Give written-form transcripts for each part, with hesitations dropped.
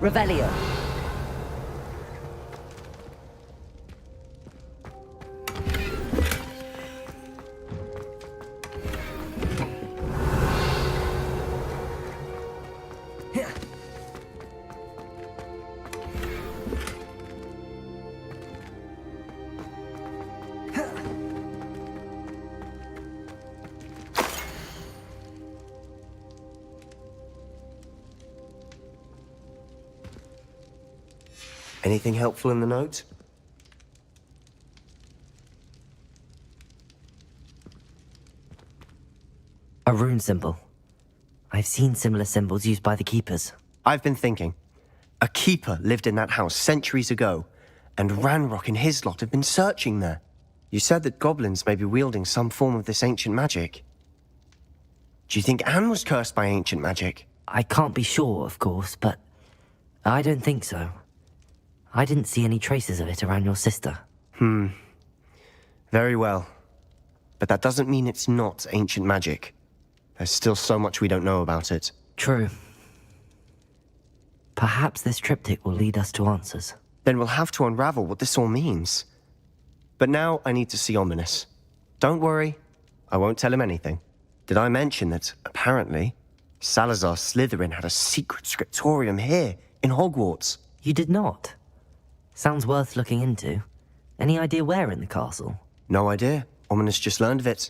Revelio. Anything helpful in the note? A rune symbol. I've seen similar symbols used by the keepers. I've been thinking. A keeper lived in that house centuries ago, and Ranrock and his lot have been searching there. You said that goblins may be wielding some form of this ancient magic. Do you think Anne was cursed by ancient magic? I can't be sure, of course, but I don't think so. I didn't see any traces of it around your sister. Very well. But that doesn't mean it's not ancient magic. There's still so much we don't know about it. True. Perhaps this triptych will lead us to answers. Then we'll have to unravel what this all means. But now I need to see Ominous. Don't worry, I won't tell him anything. Did I mention that, apparently, Salazar Slytherin had a secret scriptorium here, in Hogwarts? You did not? Sounds worth looking into. Any idea where in the castle? No idea. Ominous just learned of it.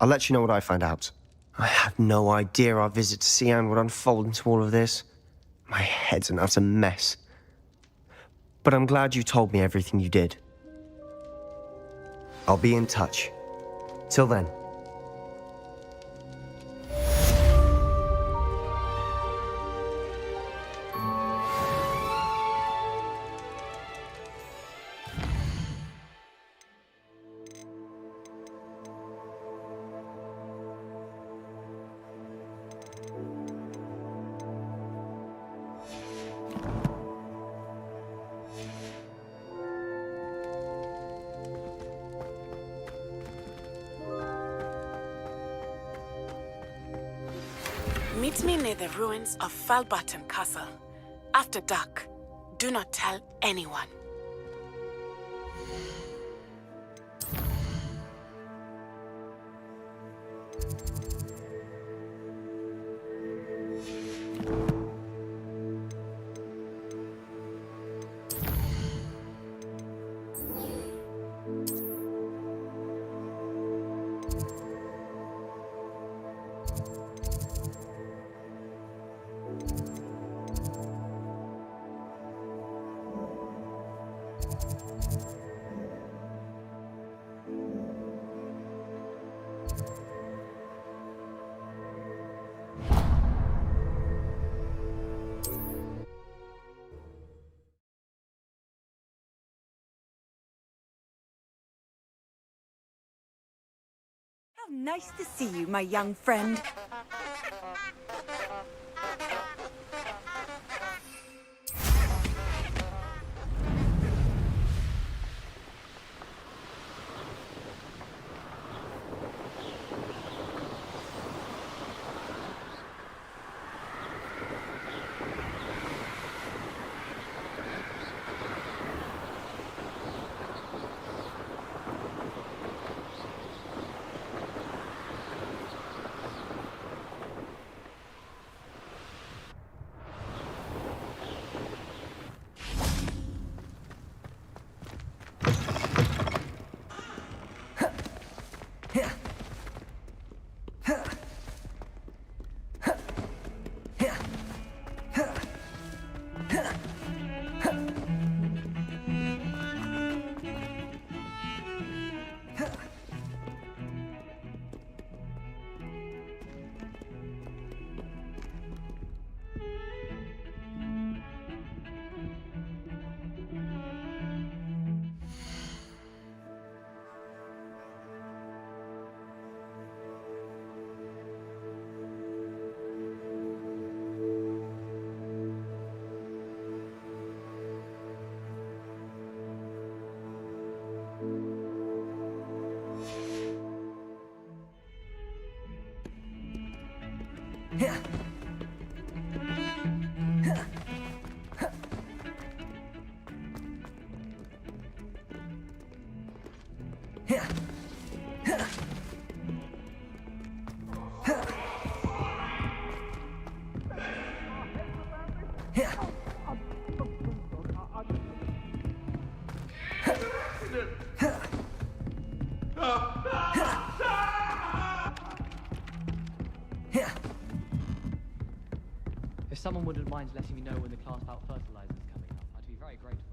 I'll let you know what I find out. I had no idea our visit to see Anne would unfold into all of this. My head's an utter mess. But I'm glad you told me everything you did. I'll be in touch. Till then. Meet me near the ruins of Falbottom Castle. After dark. Do not tell anyone. How nice to see you, my young friend. If someone wouldn't mind letting me know when the class about fertilizer is coming up, I'd be very grateful.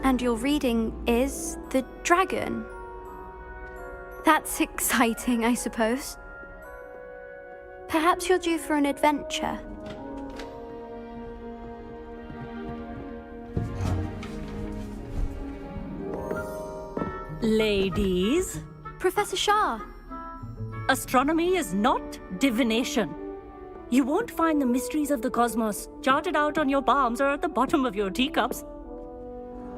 And your reading is the dragon. That's exciting, I suppose. Perhaps you're due for an adventure. Ladies, Professor Shah. astronomy is not divination. You won't find the mysteries of the cosmos charted out on your palms or at the bottom of your teacups.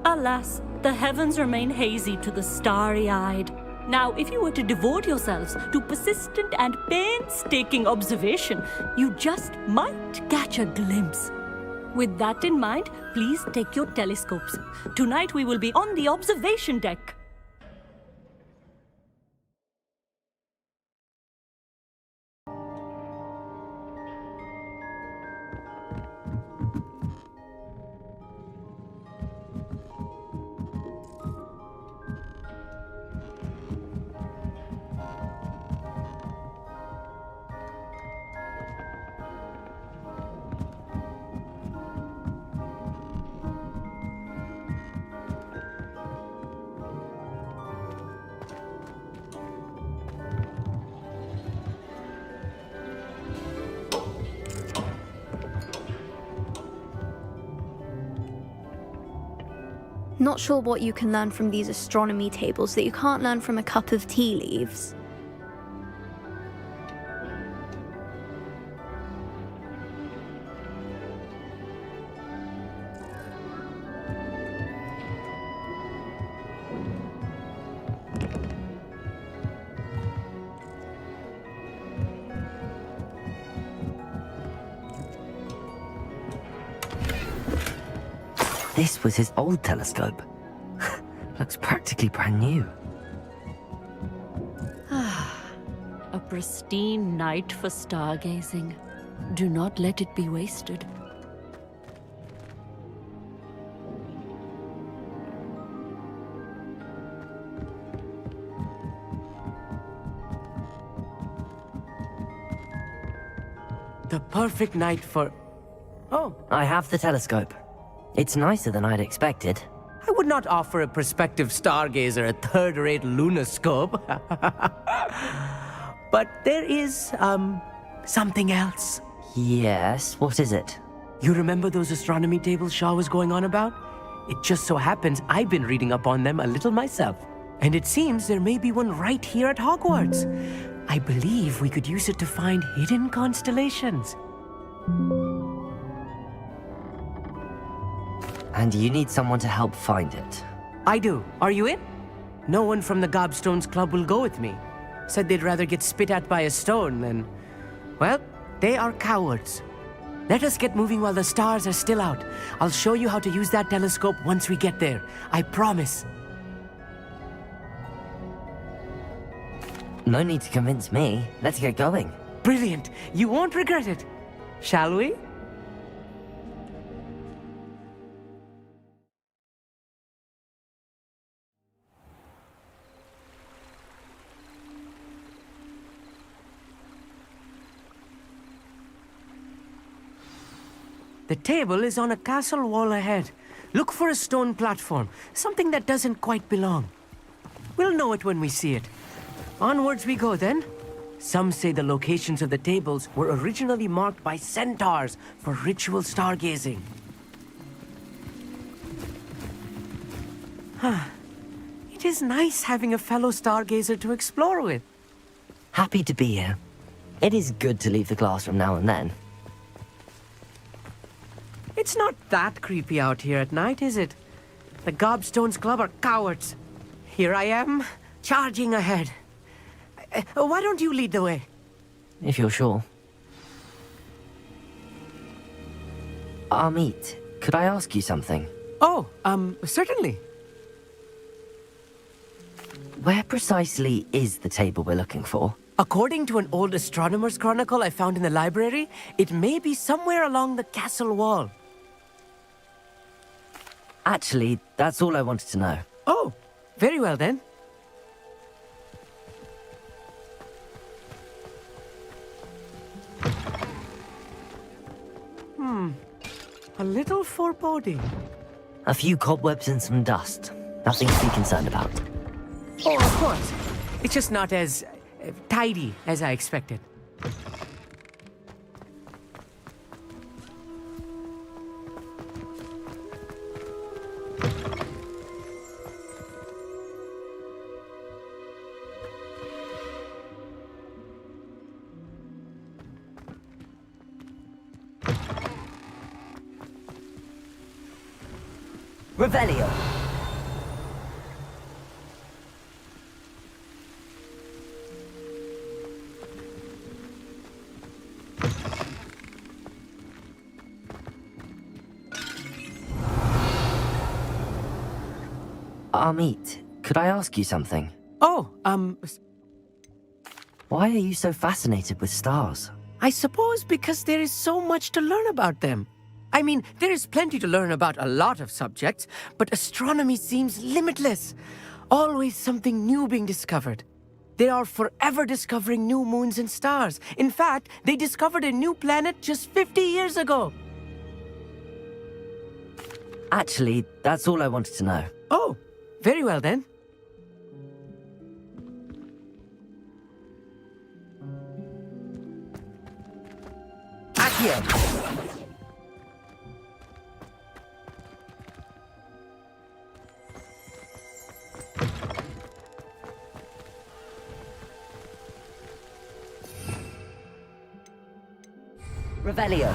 Alas, the heavens remain hazy to the starry-eyed. Now, if you were to devote yourselves to persistent and painstaking observation, you just might catch a glimpse. With that in mind, please take your telescopes. Tonight we will be on the observation deck. Not sure what you can learn from these astronomy tables that you can't learn from a cup of tea leaves. This was his old telescope. Looks practically brand new. A pristine night for stargazing. Do not let it be wasted. The perfect night for... Oh, I have the telescope. It's nicer than I'd expected. I would not offer a prospective stargazer a third-rate lunoscope. But there is, something else. Yes, what is it? You remember those astronomy tables Shaw was going on about? It just so happens I've been reading up on them a little myself. And it seems there may be one right here at Hogwarts. I believe we could use it to find hidden constellations. And you need someone to help find it. I do. Are you in? No one from the Gobstones Club will go with me. Said they'd rather get spit at by a stone than... Well, they are cowards. Let us get moving while the stars are still out. I'll show you how to use that telescope once we get there. I promise. No need to convince me. Let's get going. Brilliant. You won't regret it. Shall we? The table is on a castle wall ahead. Look for a stone platform, something that doesn't quite belong. We'll know it when we see it. Onwards we go then. Some say the locations of the tables were originally marked by centaurs for ritual stargazing. It is nice having a fellow stargazer to explore with. Happy to be here. It is good to leave the classroom now and then. It's not that creepy out here at night, is it? The Gobstones Club are cowards. Here I am, charging ahead. Why don't you lead the way? If you're sure. Amit, could I ask you something? Oh, certainly. Where precisely is the table we're looking for? According to an old astronomer's chronicle I found in the library, it may be somewhere along the castle wall. Actually, that's all I wanted to know. Oh, very well then. A little foreboding. A few cobwebs and some dust. Nothing to be concerned about. Oh, of course. It's just not as tidy as I expected. Revelio! Amit, could I ask you something? Oh, Why are you so fascinated with stars? I suppose because there is so much to learn about them. I mean, there is plenty to learn about a lot of subjects, but astronomy seems limitless. Always something new being discovered. They are forever discovering new moons and stars. In fact, they discovered a new planet just 50 years ago. Actually, that's all I wanted to know. Oh, very well then. Accio! Revelio.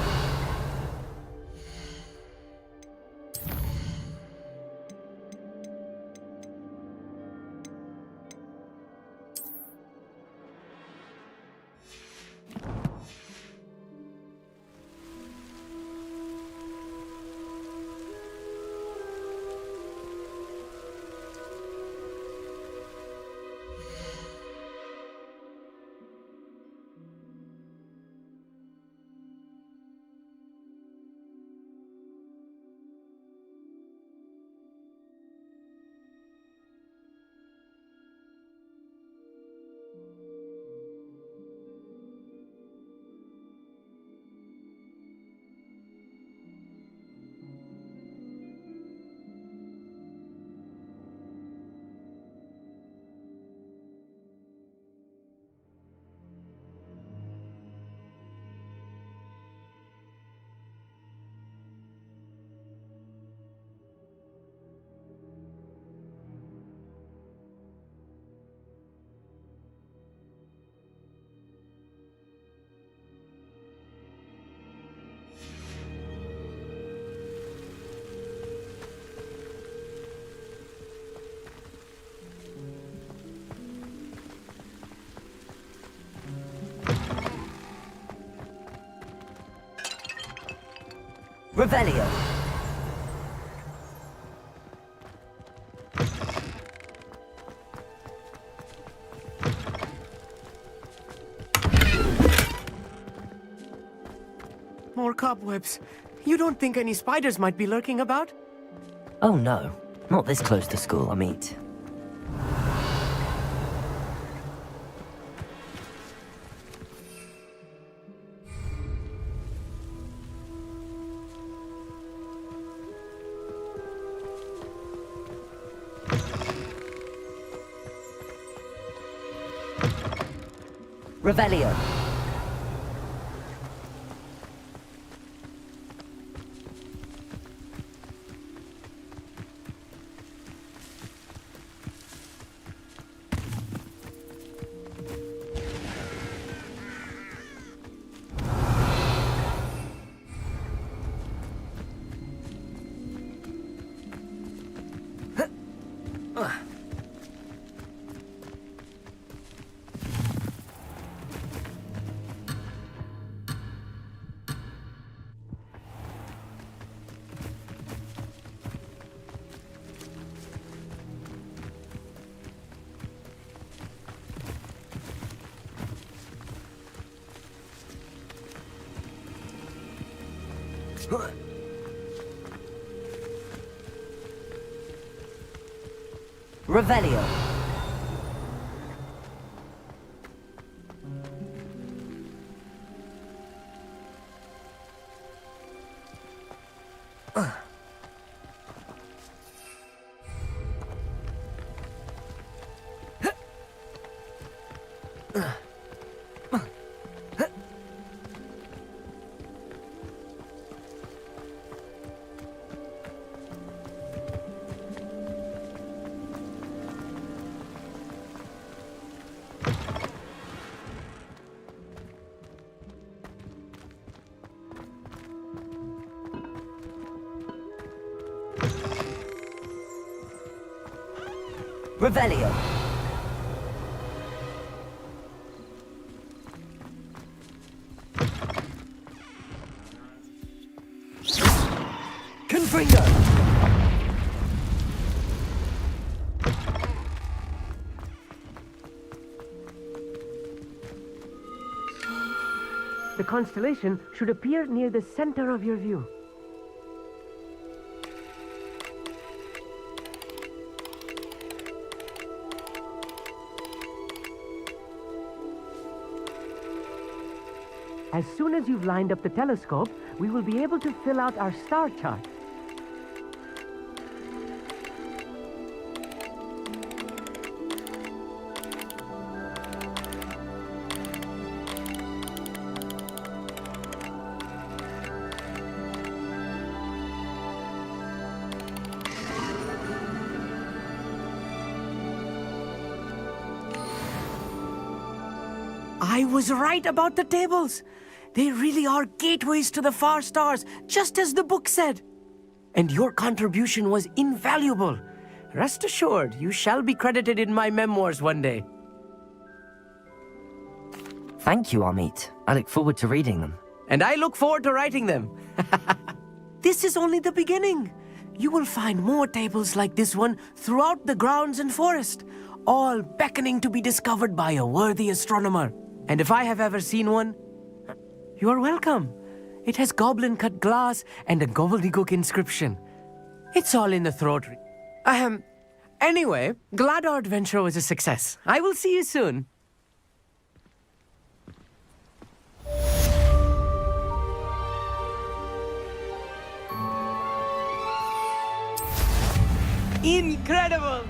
Revelio. More cobwebs. You don't think any spiders might be lurking about? Oh no, not this close to school, Amit. Revelio. Revelio. Revelio. Confringo. The constellation should appear near the center of your view. As soon as you've lined up the telescope, we will be able to fill out our star chart. I was right about the tables. They really are gateways to the far stars, just as the book said. And your contribution was invaluable. Rest assured, you shall be credited in my memoirs one day. Thank you, Amit. I look forward to reading them. And I look forward to writing them. This is only the beginning. You will find more tables like this one throughout the grounds and forest, all beckoning to be discovered by a worthy astronomer. And if I have ever seen one, you are welcome. It has goblin-cut glass and a gobbledygook inscription. It's all in the throat. Anyway, glad our adventure was a success. I will see you soon. Incredible!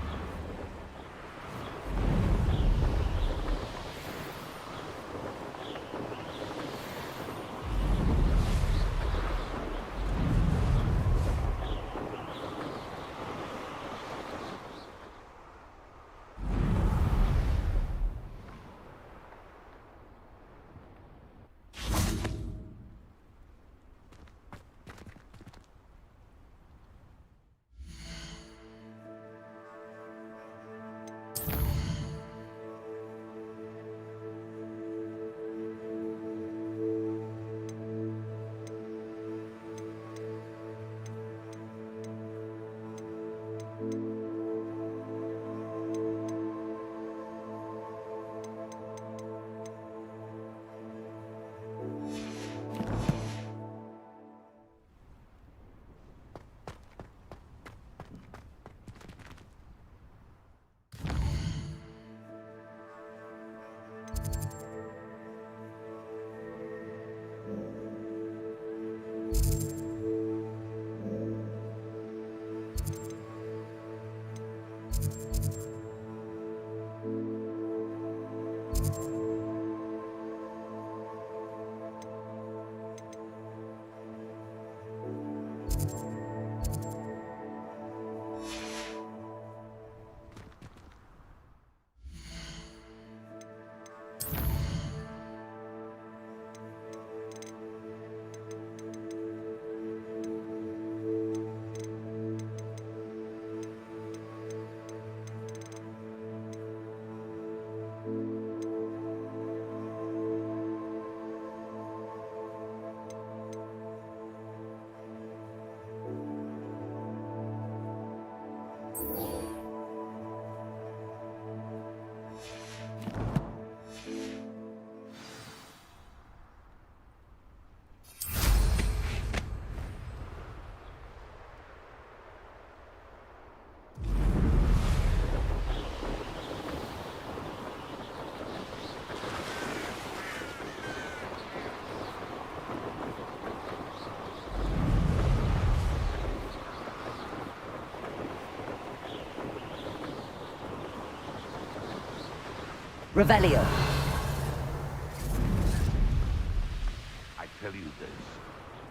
Revelio. I tell you this,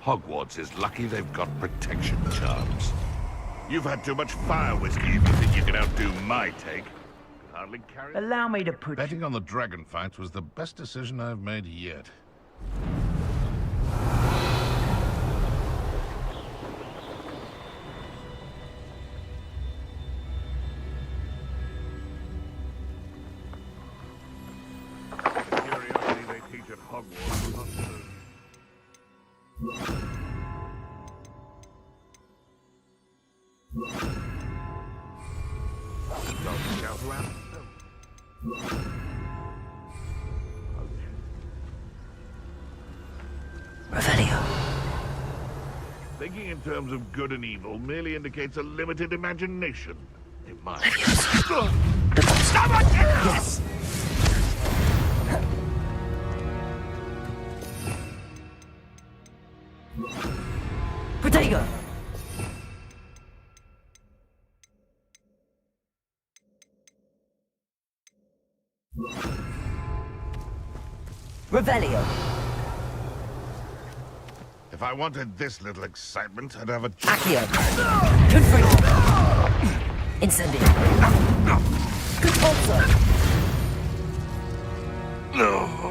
Hogwarts is lucky they've got protection charms. You've had too much fire whiskey if you think you can outdo my take. Could hardly carry... Allow me to put... Betting on the dragon fights was the best decision I've made yet. The curiosity they teach at Hogwarts is not true. Scout around. Revelio. Thinking in terms of good and evil merely indicates a limited imagination. In my... Stop it! Yes! Protego! Revelio. If I wanted this little excitement, I'd have a... Accio. Confringo. Incendio. Conpulso. No.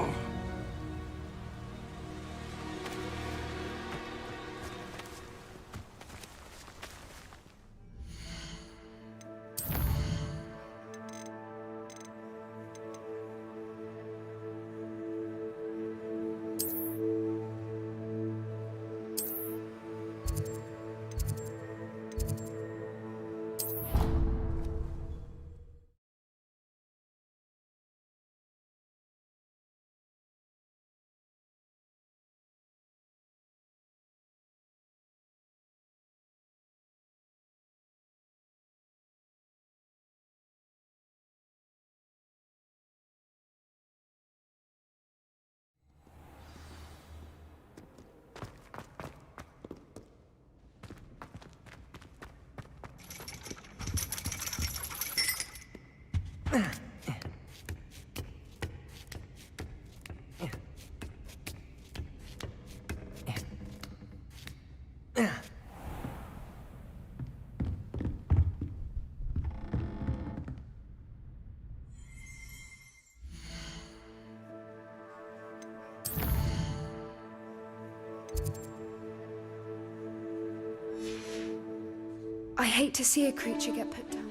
I hate to see a creature get put down.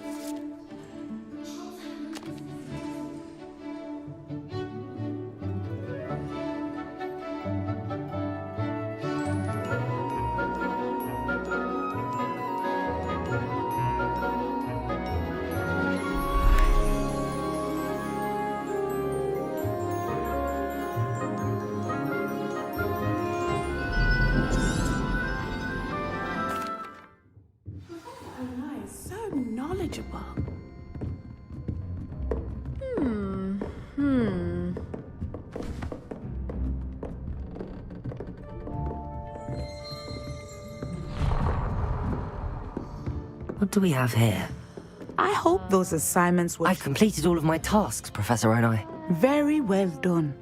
What do we have here? I hope those assignments were I've completed all of my tasks, Professor Onai. very well done.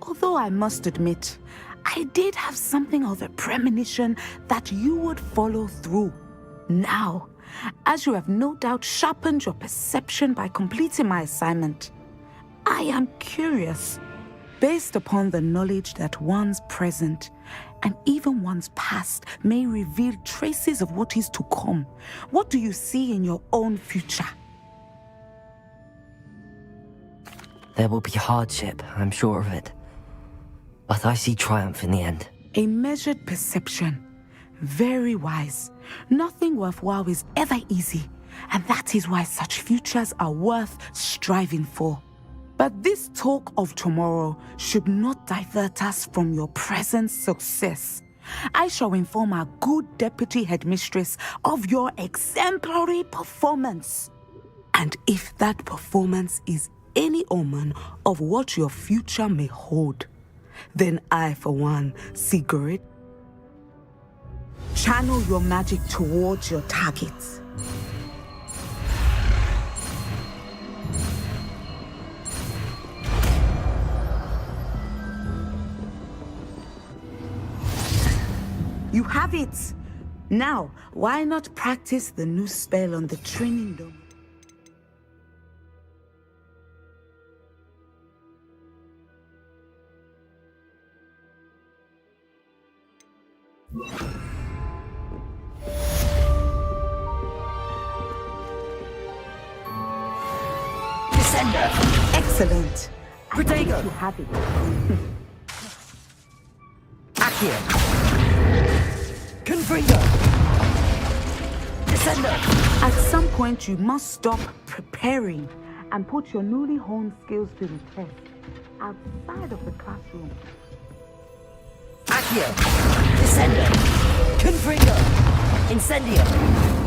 Although I must admit, I did have something of a premonition that you would follow through. Now, as you have no doubt sharpened your perception by completing my assignment, I am curious, based upon the knowledge that one's present and even one's past may reveal traces of what is to come. What do you see in your own future? There will be hardship, I'm sure of it. But I see triumph in the end. A measured perception. Very wise. Nothing worthwhile is ever easy, and that is why such futures are worth striving for. But this talk of tomorrow should not divert us from your present success. I shall inform our good deputy headmistress of your exemplary performance. And if that performance is any omen of what your future may hold, then I, for one, Sigurd, channel your magic towards your targets. You have it! Now, why not practice the new spell on the training dome? Descender! Excellent! Protego! You have it. Accio! Confringo! Descender! At some point, you must stop preparing and put your newly honed skills to the test outside of the classroom. Accio! Descender! Confringo! Incendio!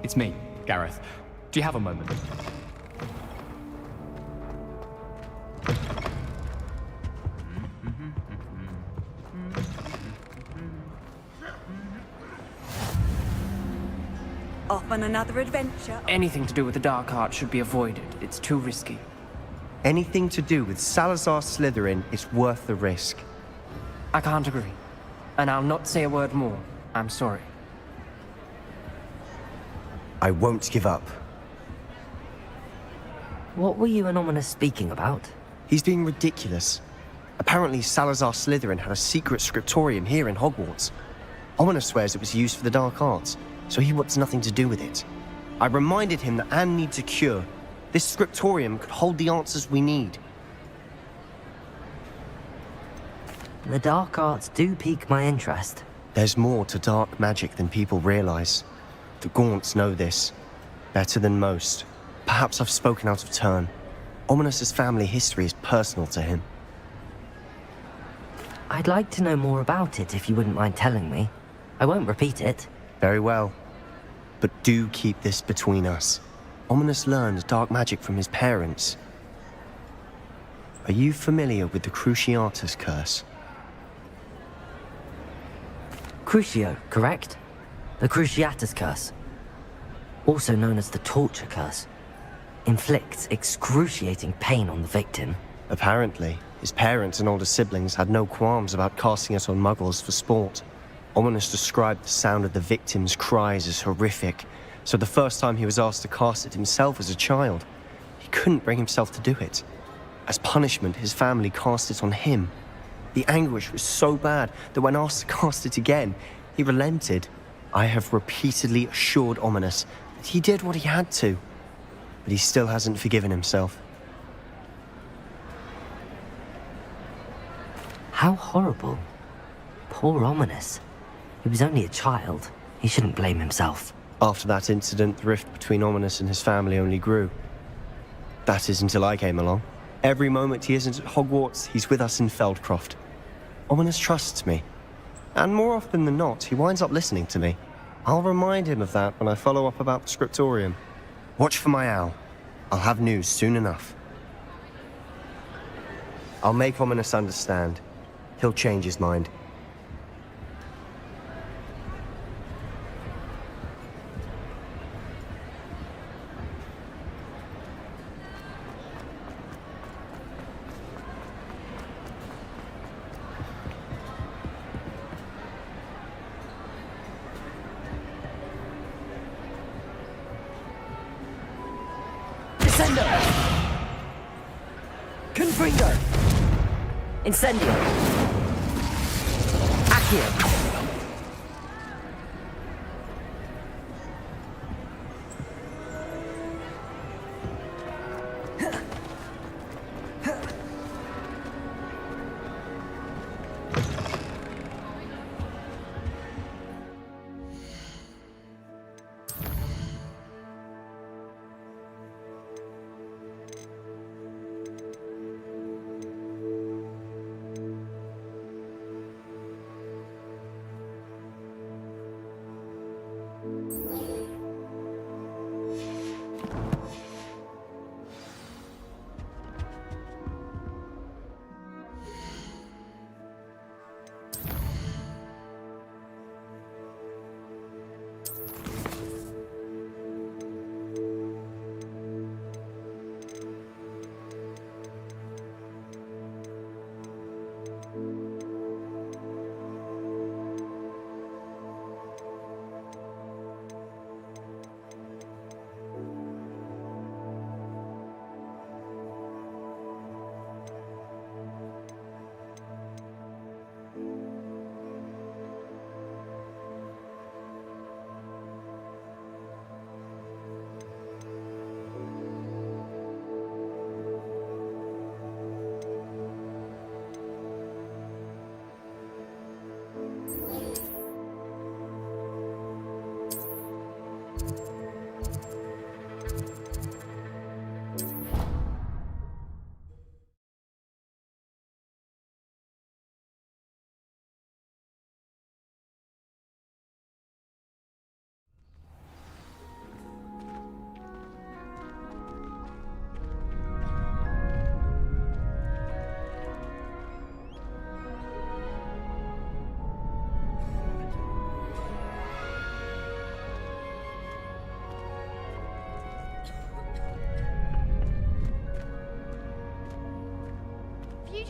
It's me, Gareth. Do you have a moment? Off on another adventure. Anything to do with the dark art should be avoided. It's too risky. Anything to do with Salazar Slytherin is worth the risk. I can't agree. And I'll not say a word more. I'm sorry. I won't give up. What were you and Ominous speaking about? He's being ridiculous. Apparently Salazar Slytherin had a secret scriptorium here in Hogwarts. Ominous swears it was used for the dark arts, so he wants nothing to do with it. I reminded him that Anne needs a cure. This scriptorium could hold the answers we need. The dark arts do pique my interest. There's more to dark magic than people realize. The Gaunts know this. Better than most. Perhaps I've spoken out of turn. Ominous's family history is personal to him. I'd like to know more about it if you wouldn't mind telling me. I won't repeat it. Very well. But do keep this between us. Ominous learned dark magic from his parents. Are you familiar with the Cruciatus curse? Crucio, correct? The Cruciatus curse. Also known as the torture curse. Inflicts excruciating pain on the victim. Apparently. His parents and older siblings had no qualms about casting it on muggles for sport. Ominous described the sound of the victims' cries as horrific, so the first time he was asked to cast it himself as a child, he couldn't bring himself to do it. As punishment, his family cast it on him. The anguish was so bad that when asked to cast it again, he relented. I have repeatedly assured Ominous that he did what he had to, but he still hasn't forgiven himself. How horrible. Poor Ominous. He was only a child. He shouldn't blame himself. After that incident, the rift between Ominous and his family only grew. That is until I came along. Every moment he isn't at Hogwarts, he's with us in Feldcroft. Ominous trusts me. And more often than not, he winds up listening to me. I'll remind him of that when I follow up about the scriptorium. Watch for my owl. I'll have news soon enough. I'll make Ominous understand. He'll change his mind. Confringo! Incendio! Accio!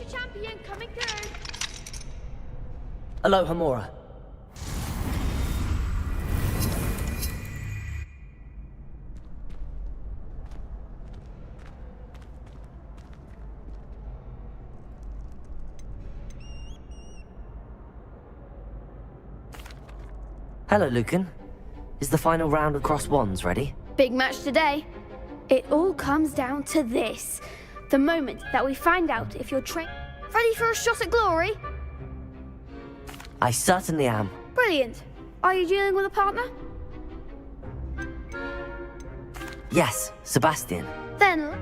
Champion coming through. Aloha, Mora. Hello, Lucan. Is the final round of Cross Wands ready? Big match today. It all comes down to this. The moment that we find out if you're ready for a shot at glory? I certainly am. Brilliant. Are you dealing with a partner? Yes, Sebastian. Then...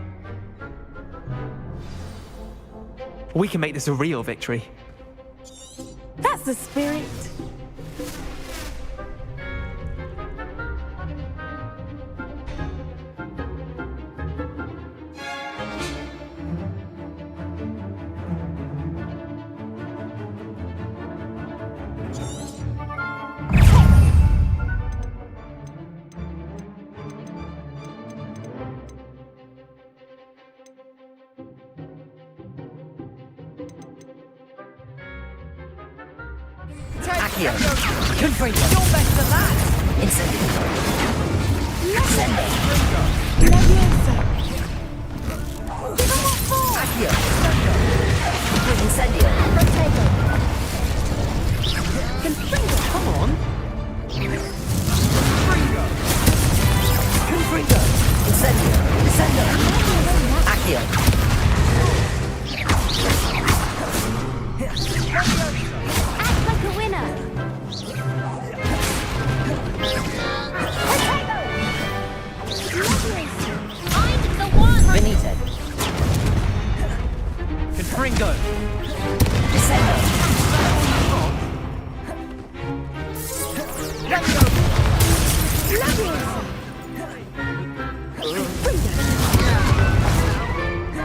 we can make this a real victory. That's the spirit. Accio. Confringo. You're better than that! Incendio. Incendio. Accio. Incendio. Confringo, come on! Confringo. Incendio. Incendio. Accio. Act like a winner. I'm the one. Benito. Confringo. Descendo.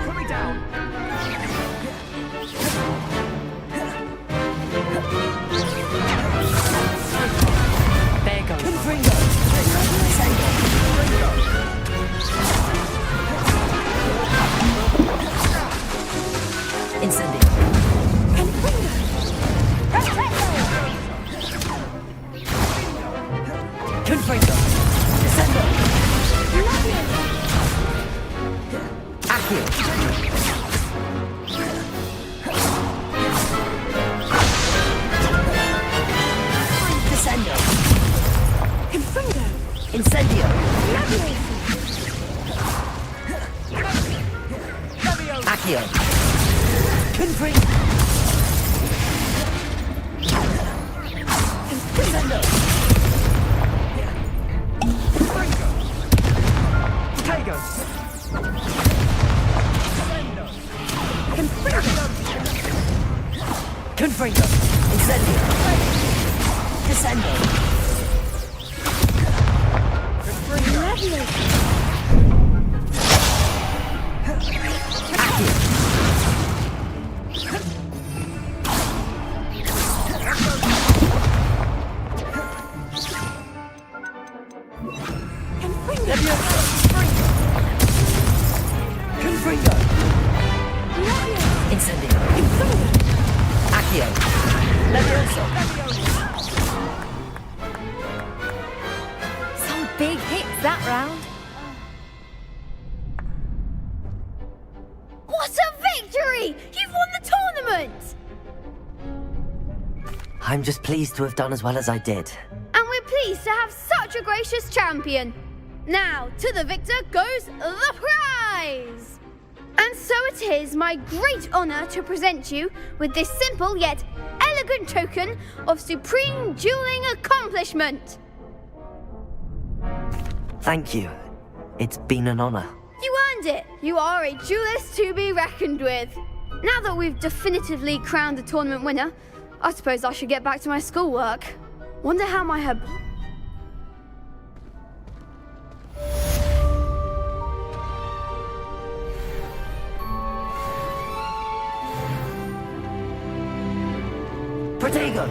Put me down. There goes. Confringo. Descendo. Incendio. Confringo. Descendo. Accio. Descendo. Confringo. Incendio. Accio. Confringo. Descendo. Tego. Confringo. Incendio. Descendo. Accio. Confringo. Incendio. Accio. Levioso. Some big hits that round. What a victory! You've won the tournament! I'm just pleased to have done as well as I did. And we're pleased to have such a gracious champion. Now, to the victor goes the prize! And so it is my great honor to present you with this simple yet elegant token of supreme dueling accomplishment. Thank you. It's been an honor. You earned it. You are a duelist to be reckoned with. Now that we've definitively crowned the tournament winner, I suppose I should get back to my schoolwork. Wonder how my Protego.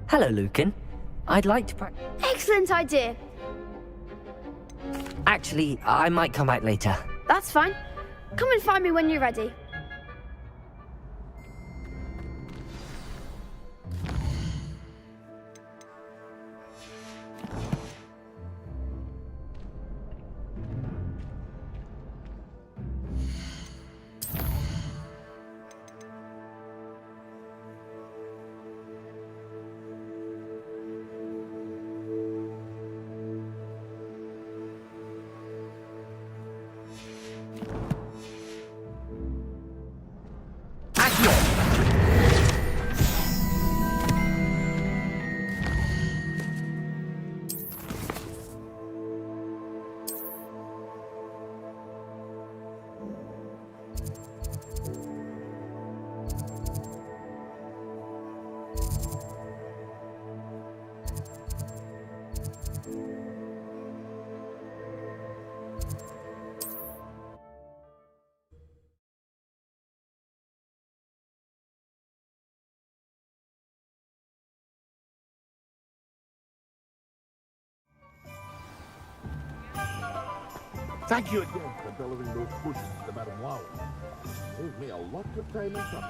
Hello, Lucan. I'd like to practice. Excellent idea. Actually, I might come back later. That's fine. Come and find me when you're ready. Thank you again for delivering those potions to Madame Wow. Saved me a lot of time and trouble.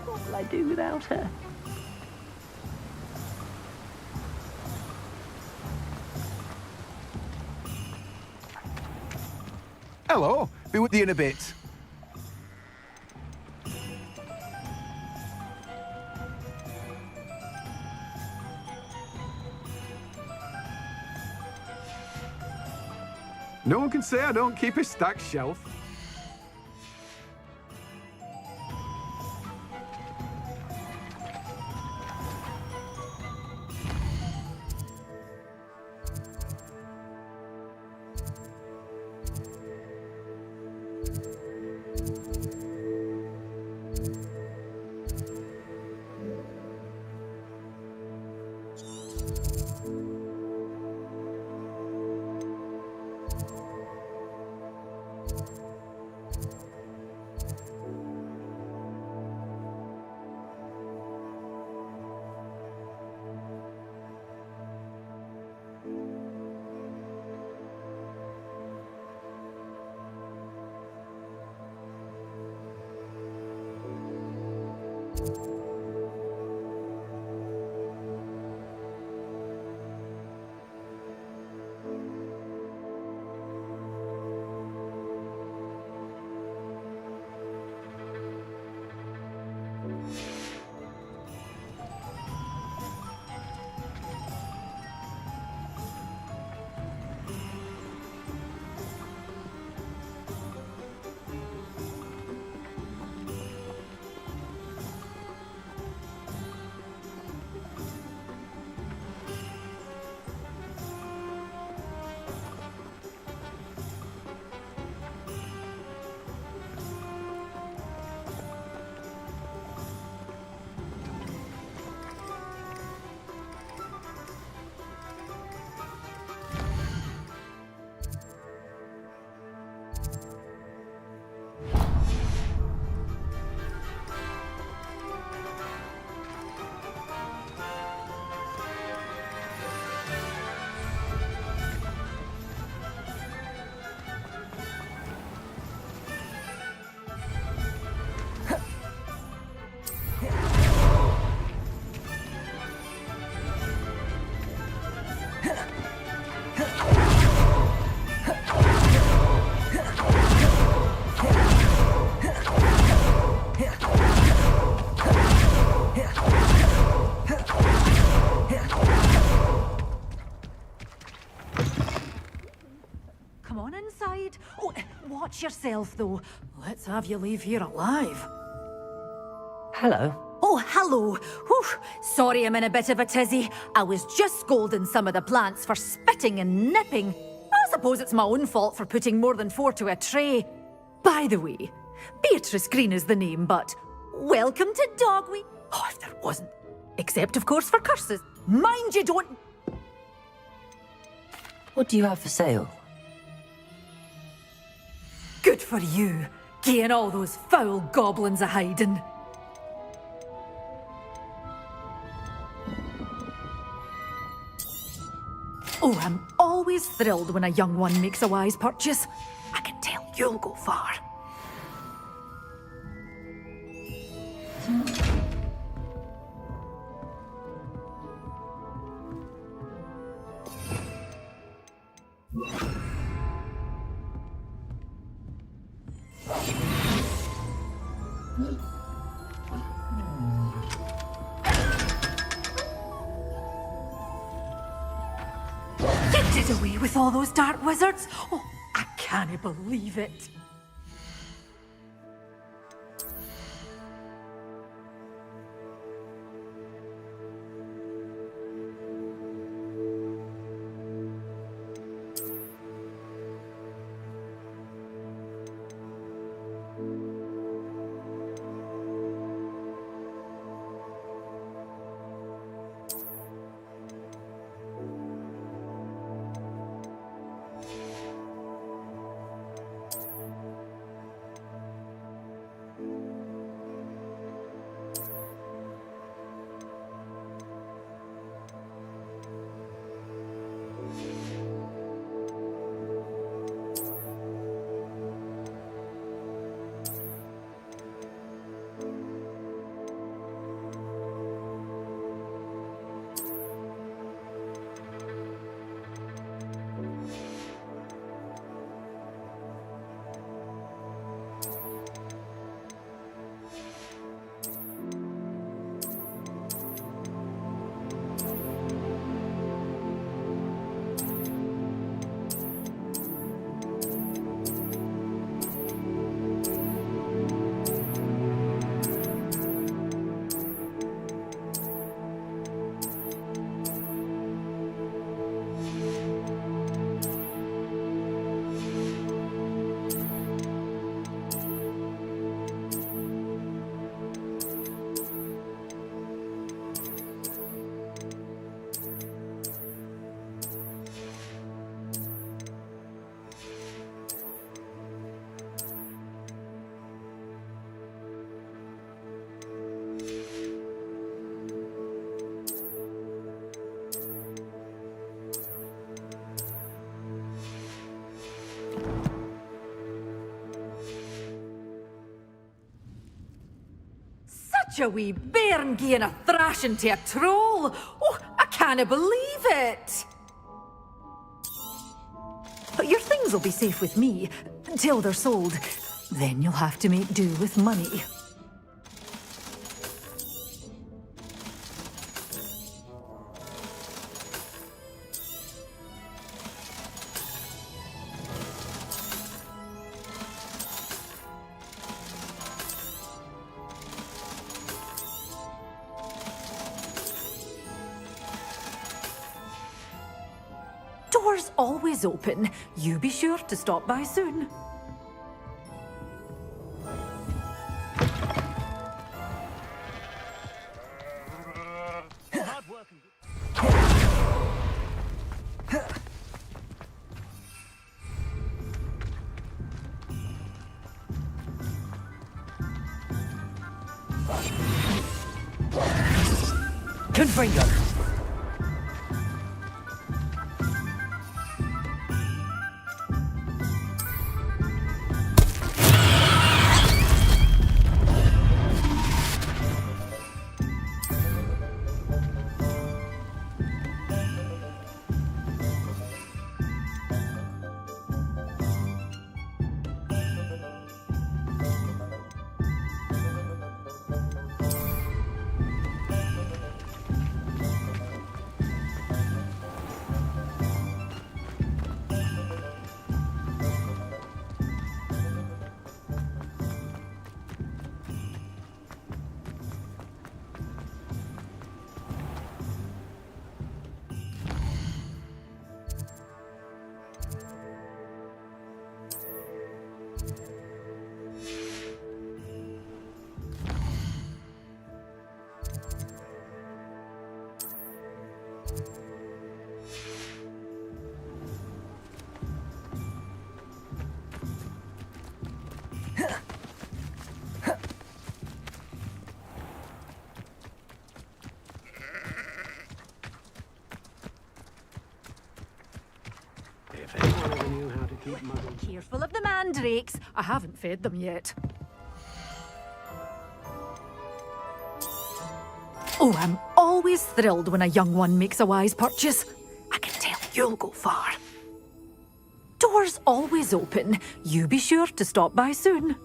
What will I do without her? Hello, be with you in a bit. No one can say I don't keep a stacked shelf. Watch yourself, though. Let's have you leave here alive. Hello. Oh, hello. Whew. Sorry I'm in a bit of a tizzy. I was just scolding some of the plants for spitting and nipping. I suppose it's my own fault for putting more than 4 to a tray. By the way, Beatrice Green is the name, but welcome to Dogweek. Oh, if there wasn't. Except, of course, for curses. Mind you don't... What do you have for sale? Good for you, getting all those foul goblins a-hiding. Oh, I'm always thrilled when a young one makes a wise purchase. I can tell you'll go far. You did away with all those dark wizards? Oh, I can't believe it. such a wee bairn gieing a thrashing to a troll. Oh, I can't believe it. But your things will be safe with me until they're sold. Then you'll have to make do with money. Doors always open. You be sure to stop by soon. Confringo. Careful of the mandrakes. I haven't fed them yet. Oh, I'm always thrilled when a young one makes a wise purchase. I can tell you'll go far. Doors always open. You be sure to stop by soon.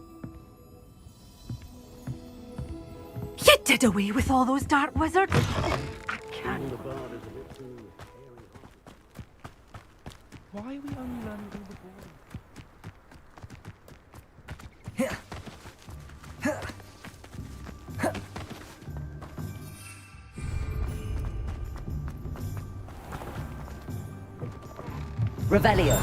You did away with all those dark wizards. I can't. Why are we only learning all the boring? Revelio.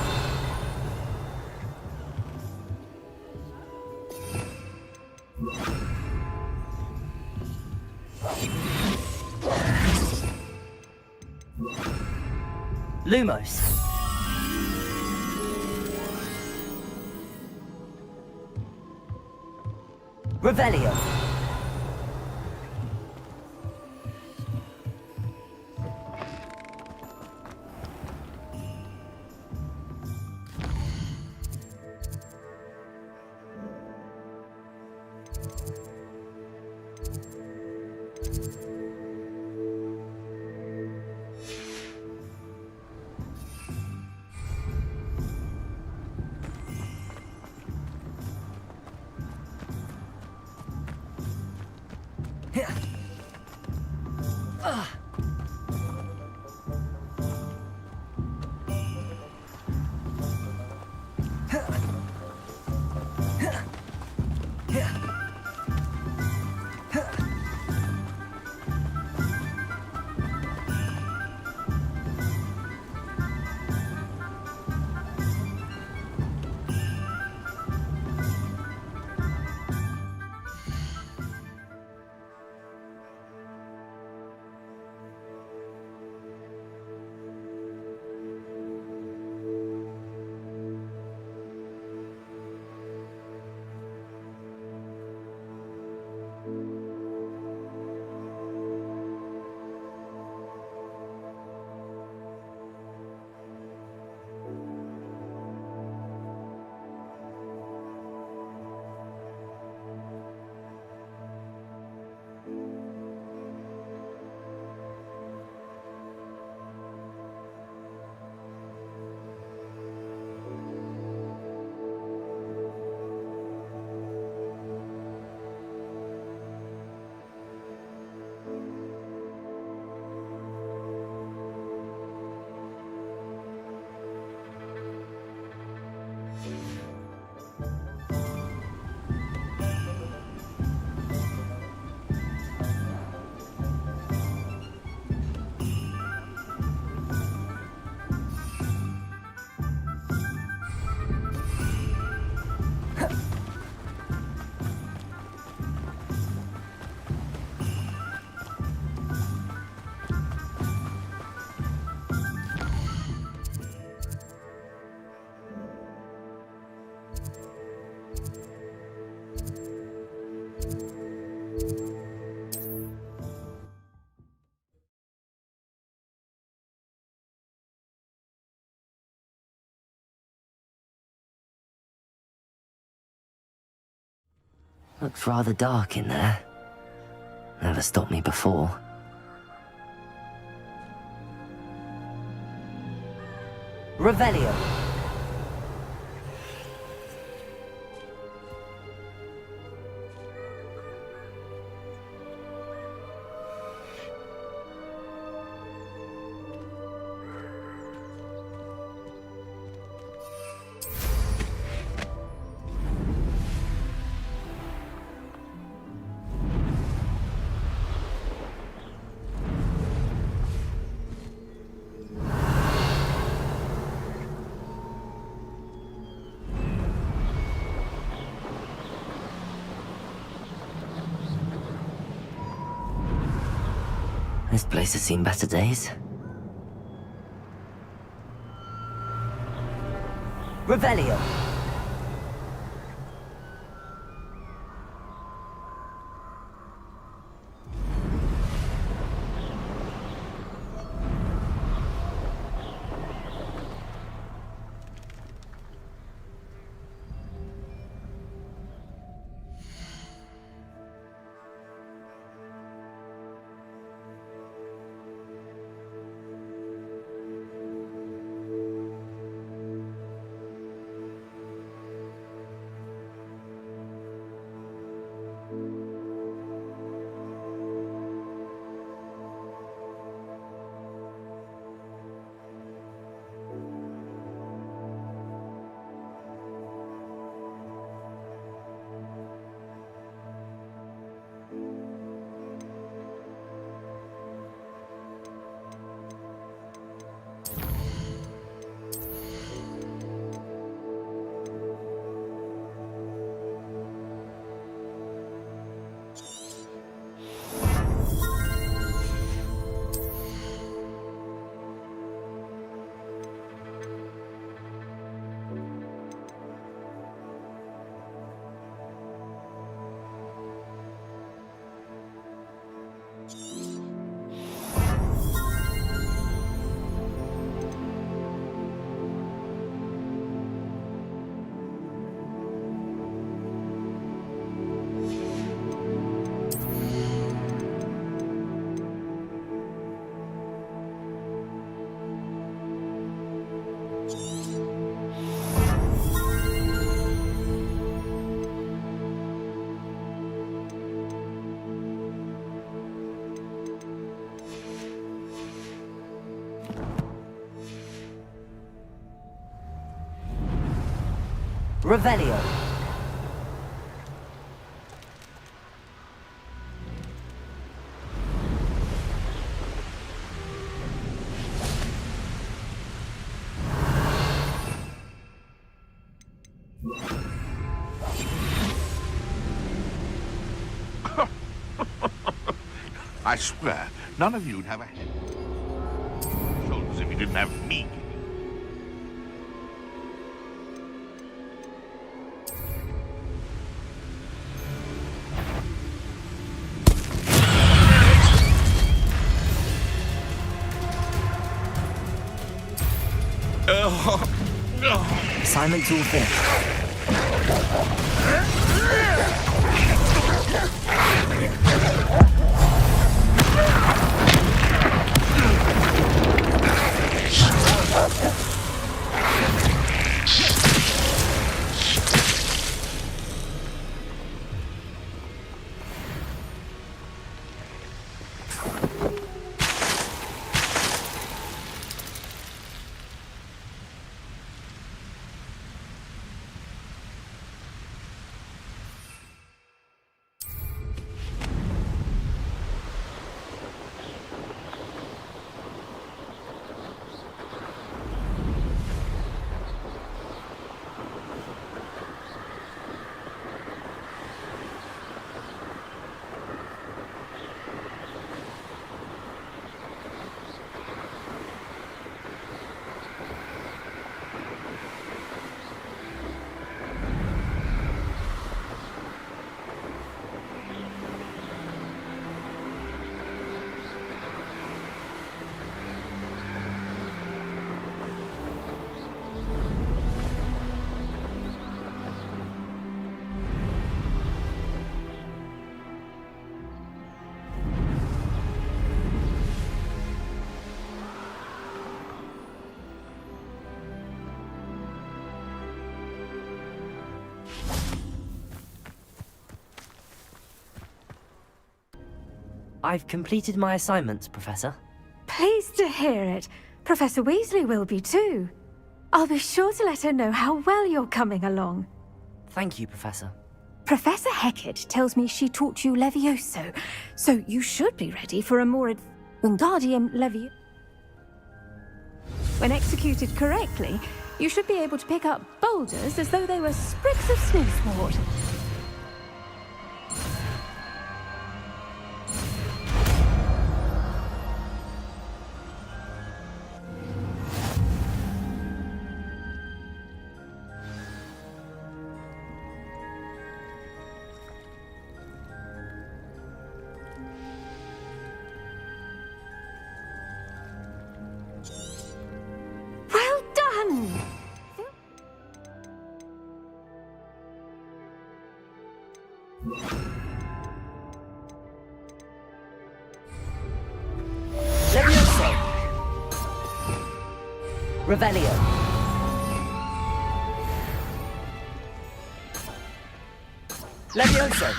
Lumos. Revelio. Looks rather dark in there. Never stopped me before. Revelio. This place has seen better days. Revelio. Revelio. I swear, none of you'd have a head. Shoulders if you didn't have me. Assignment's all finished. I've completed my assignments, Professor. Pleased to hear it. Professor Weasley will be too. I'll be sure to let her know how well you're coming along. Thank you, Professor. Professor Hecat tells me she taught you Levioso, so you should be ready for a more Wingardium Leviosa. When executed correctly, you should be able to pick up boulders as though they were sprigs of snowsword. Well done! Levioso. Revelio. Levioso.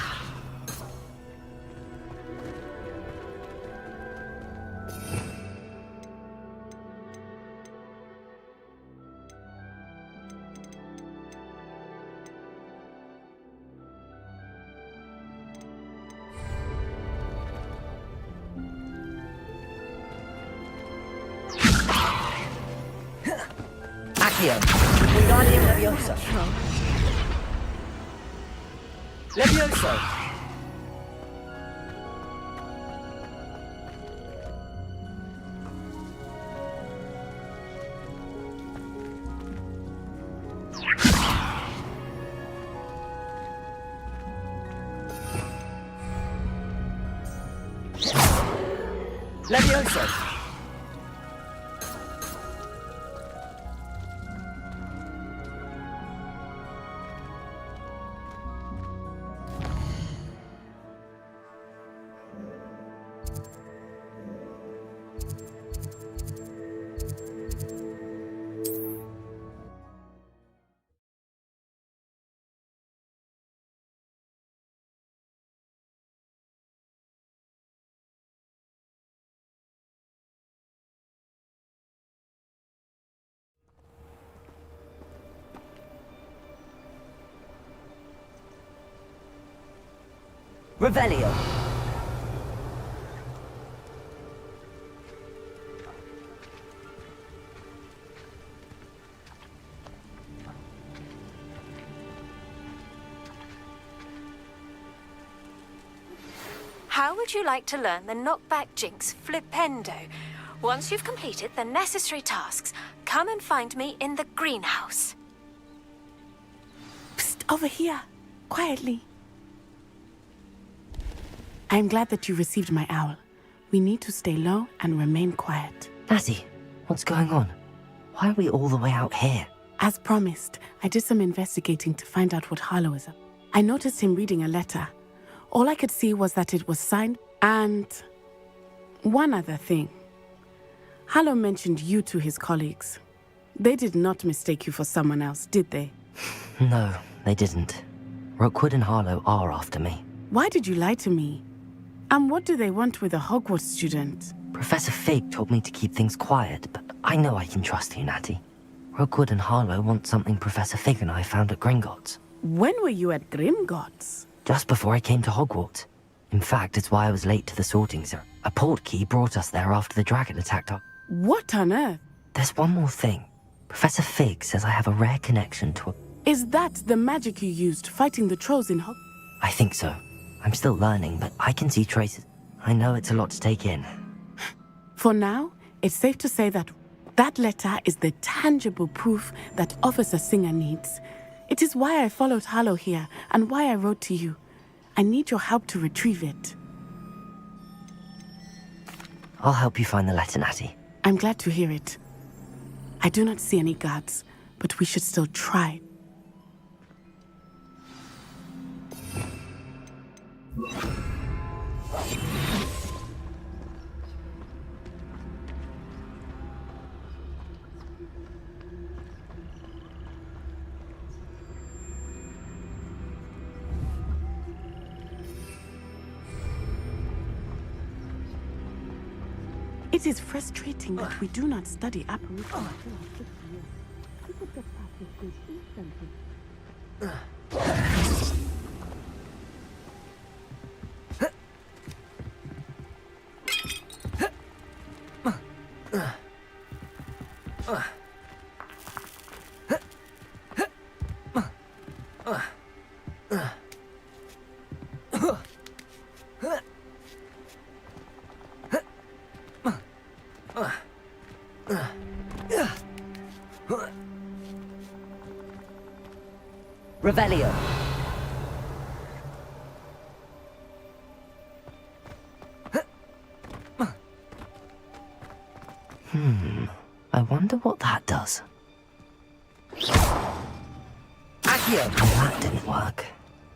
Accio. Wingardium Leviosa. Levioso. Levioso. Revelio. How would you like to learn the knockback jinx Flipendo? Once you've completed the necessary tasks, come and find me in the greenhouse. Psst, over here. Quietly. I'm glad that you received my owl. We need to stay low and remain quiet. Nati, what's going on? Why are we all the way out here? As promised, I did some investigating to find out what Harlow is up. I noticed him reading a letter. All I could see was that it was signed, and one other thing. Harlow mentioned you to his colleagues. They did not mistake you for someone else, did they? No, they didn't. Rookwood and Harlow are after me. Why did you lie to me? And what do they want with a Hogwarts student? Professor Fig told me to keep things quiet, but I know I can trust you, Nati. Rookwood and Harlow want something Professor Fig and I found at Gringotts. When were you at Gringotts? Just before I came to Hogwarts. In fact, it's why I was late to the sorting ceremony. A portkey brought us there after the dragon attacked our... What on earth? There's one more thing. Professor Fig says I have a rare connection to a... Is that the magic you used fighting the trolls in Hogwarts? I think so. I'm still learning, but I can see traces. I know it's a lot to take in. For now, it's safe to say that that letter is the tangible proof that Officer Singer needs. It is why I followed Harlow here, and why I wrote to you. I need your help to retrieve it. I'll help you find the letter, Nati. I'm glad to hear it. I do not see any guards, but we should still try. It is frustrating that we do not study apparition until our 6th year. We could get past this bridge instantly. Revelio. I wonder what that does. Accio. Well, that didn't work.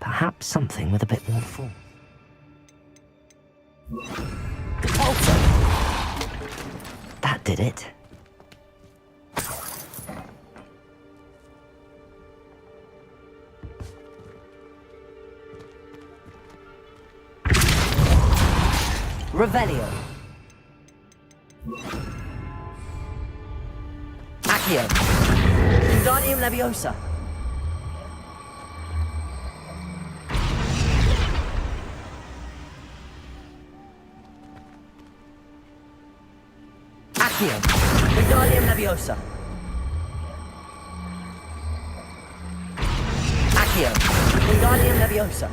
Perhaps something with a bit more force. That did it. Revelio. Accio. Wingardium Leviosa. Accio. Wingardium Leviosa. Accio. Wingardium Leviosa.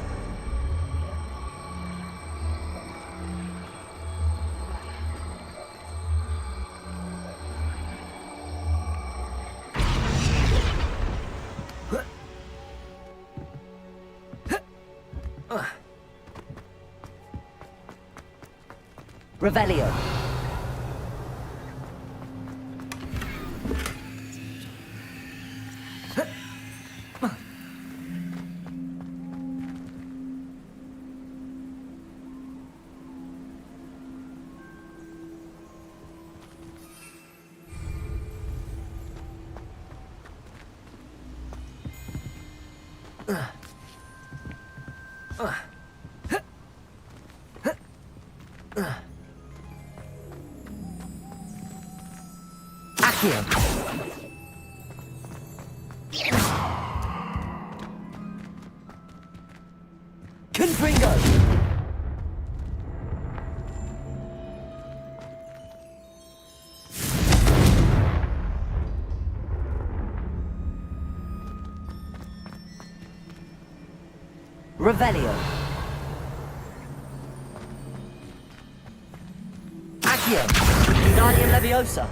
Revelio. Accio. Confringo. Revelio. Accio. Wingardium Leviosa.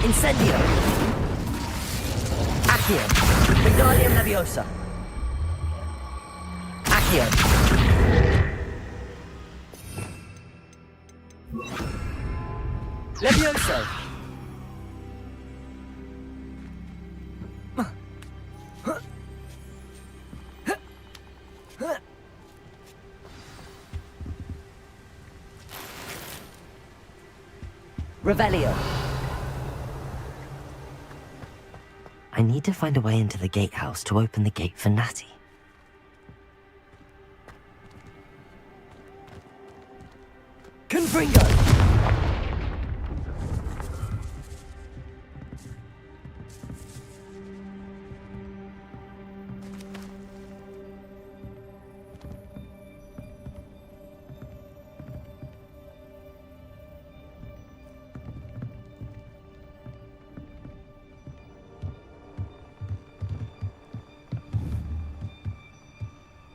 Incendio. Accio. Wingardium Leviosa. Accio. Levioso. Revelio. I need to find a way into the gatehouse to open the gate for Nati. Confringo.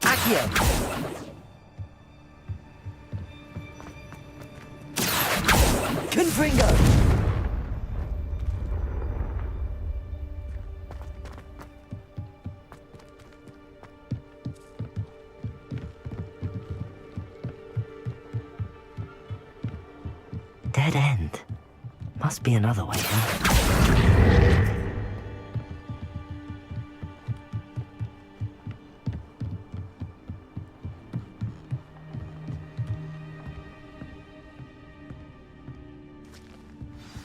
Accio. Confringo. Dead end. Must be another way in.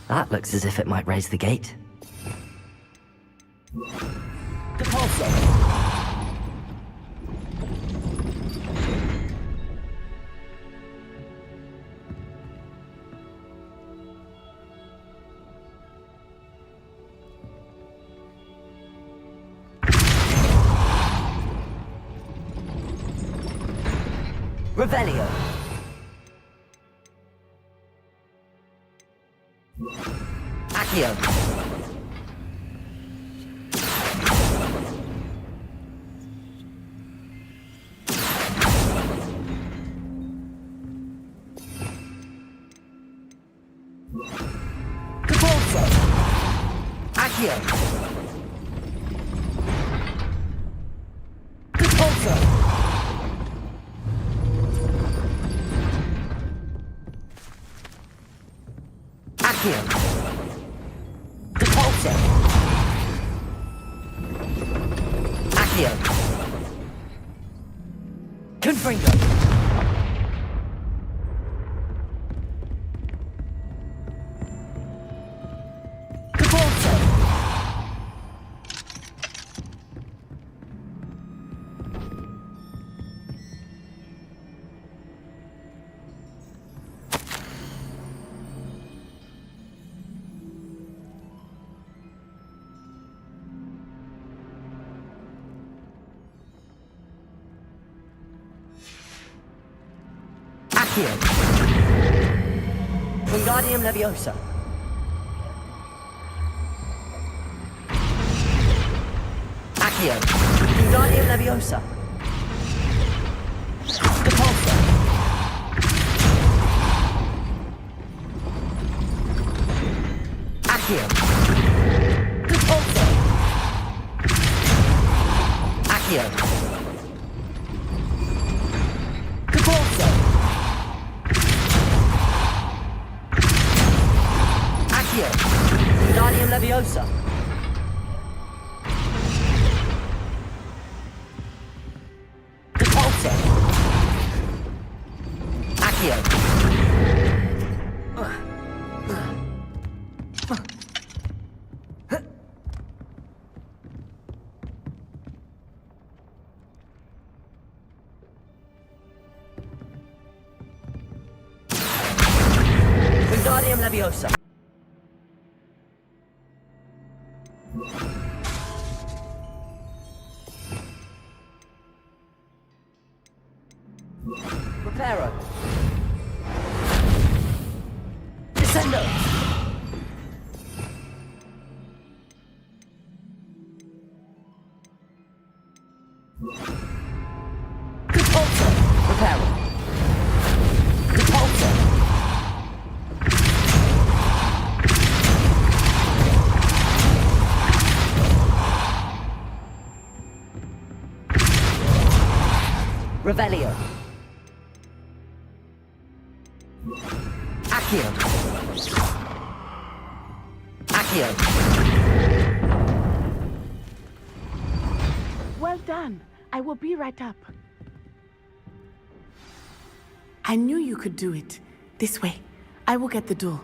That looks as if it might raise the gate. Revelio. Accio. Capolso. Accio. Capolso. Accio. Capolso. Accio. Confringo. Capolso. Accio. Wingardium Leviosa. Accio. Wingardium Leviosa. Capolso. Accio. Capolso. Accio. Capolso. Accio. Wingardium Leviosa. Capolso. Accio. Wingardium Leviosa. Reparo. Descendo. Capolso. Reparo. Capolso. Revelio. Accio. Accio. Well done. I will be right up. I knew you could do it. This way. I will get the door.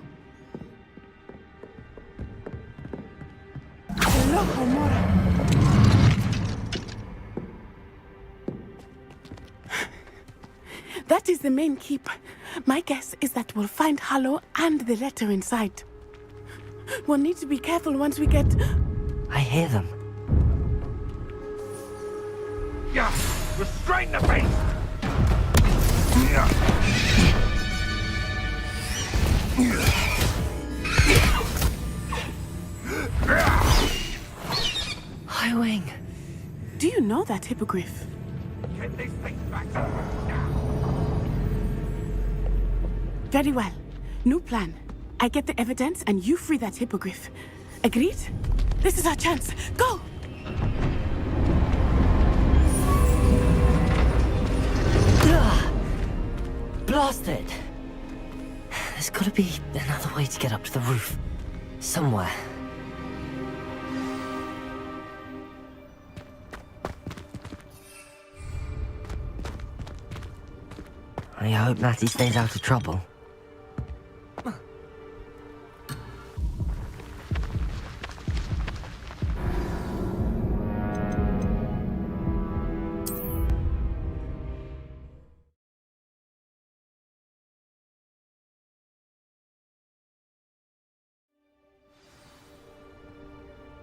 Hello, Homora. That is the main keep. My guess is that we'll find Harlow and the letter inside. We'll need to be careful once we get... I hear them. Yeah! Restrain the beast! Highwing. Do you know that Hippogriff? Get these things back! Very well. New plan. I get the evidence and you free that Hippogriff. Agreed? This is our chance. Go! Blasted! There's gotta be another way to get up to the roof. Somewhere. I hope Nati stays out of trouble.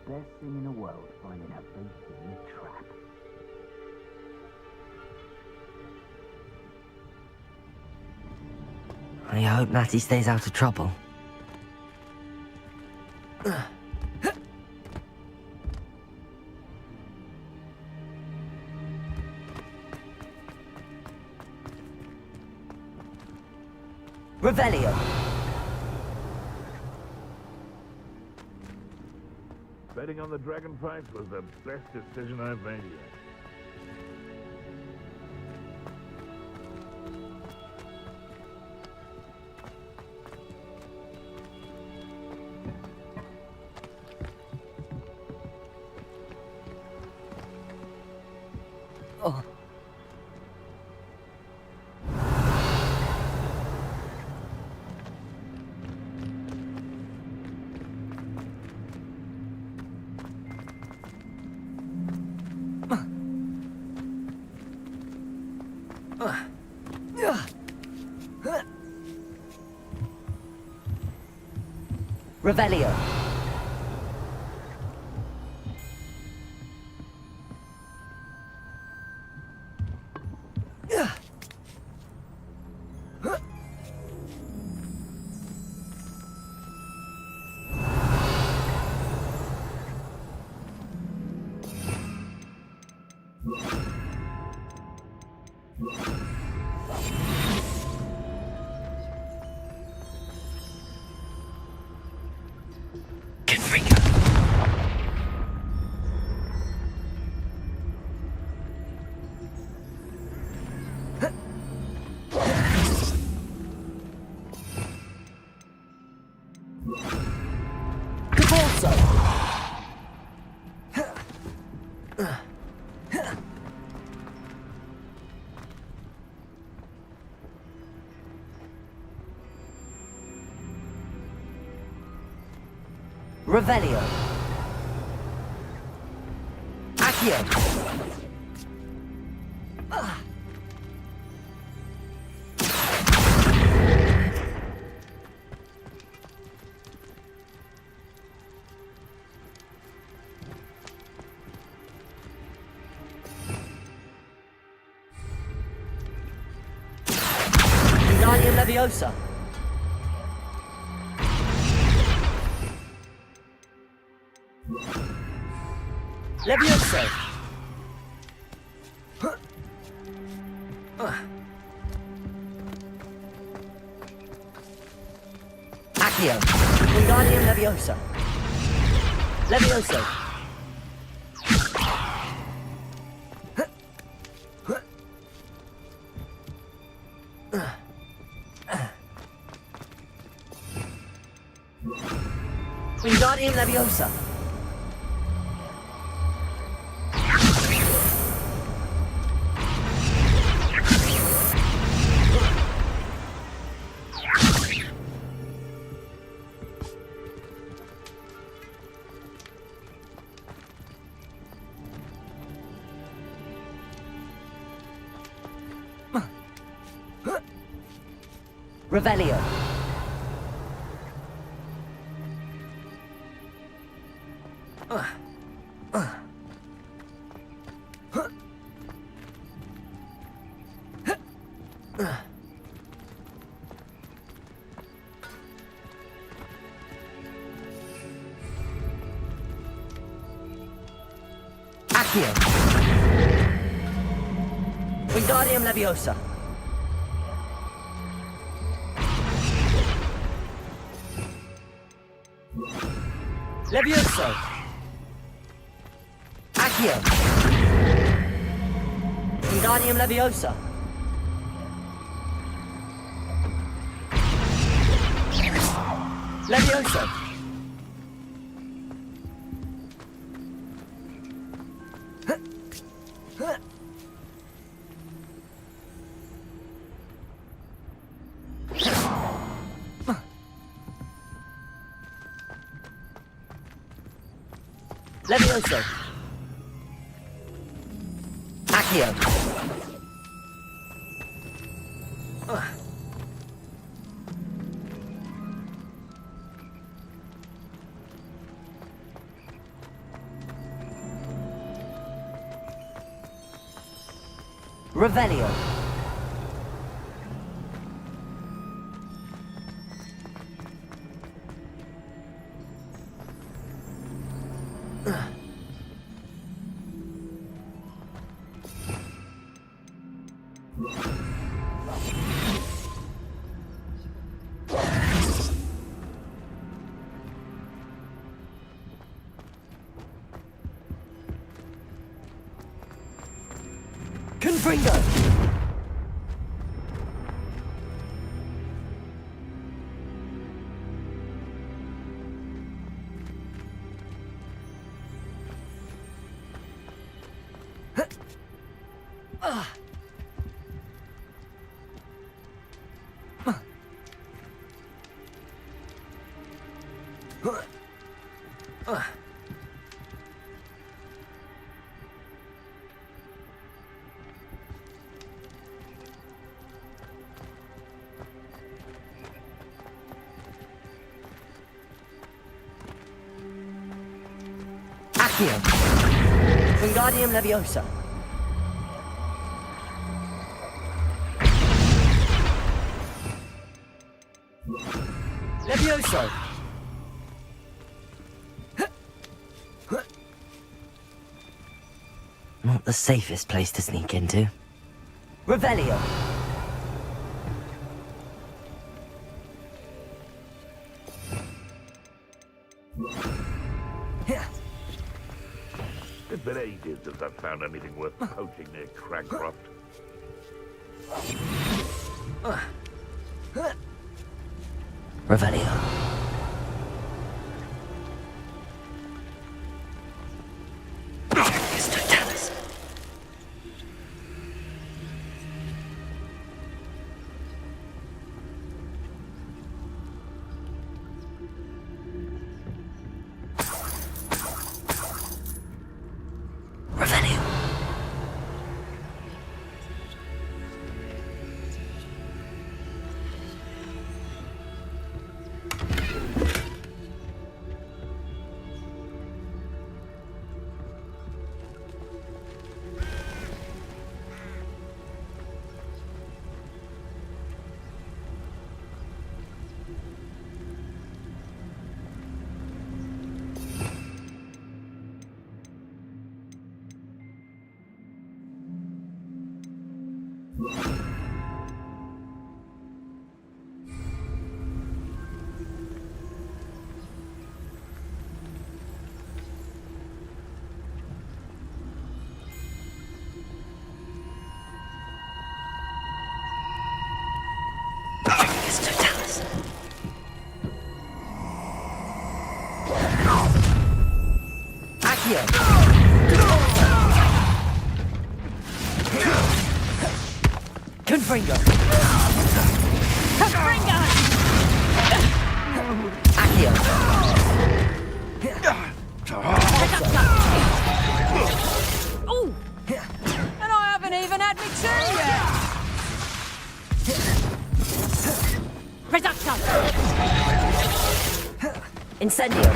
Best thing in the world, finding a beast in a trap. I hope Nati stays out of trouble. Revelio. Betting on the dragon fight was the best decision I've made yet. Oh. Revelio. Revelio. Accio. Wingardium Leviosa. Levioso. Accio. Wingardium Leviosa. Levioso. Wingardium Leviosa. Revelio. Accio. Wingardium Leviosa. Levioso. Accio. Wingardium Leviosa. Levioso. Levioso. Accio. Revelio. Confringo! Accio. Wingardium Leviosa. Levioso. Not the safest place to sneak into. Revelio. It's been ages since I've found anything worth poaching near Cragcroft. Revelio. Accio. Confringo. Confringo! Accio. Ooh! And I haven't even had me turn yet! Reducto! Incendio.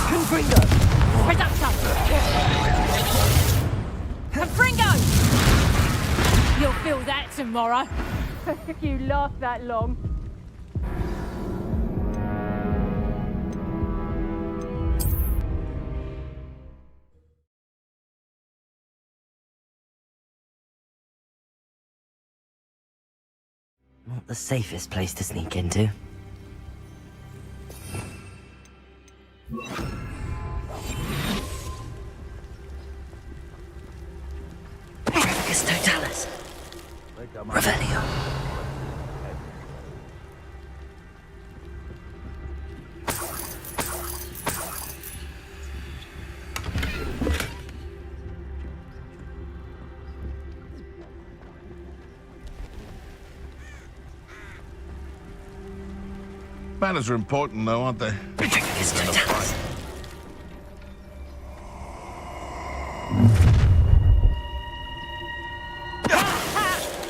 Confringo. Reducto! Confringo! You'll feel that tomorrow. If you last that long. Not the safest place to sneak into. Totalis. Revelio. Manners are important, though, aren't they?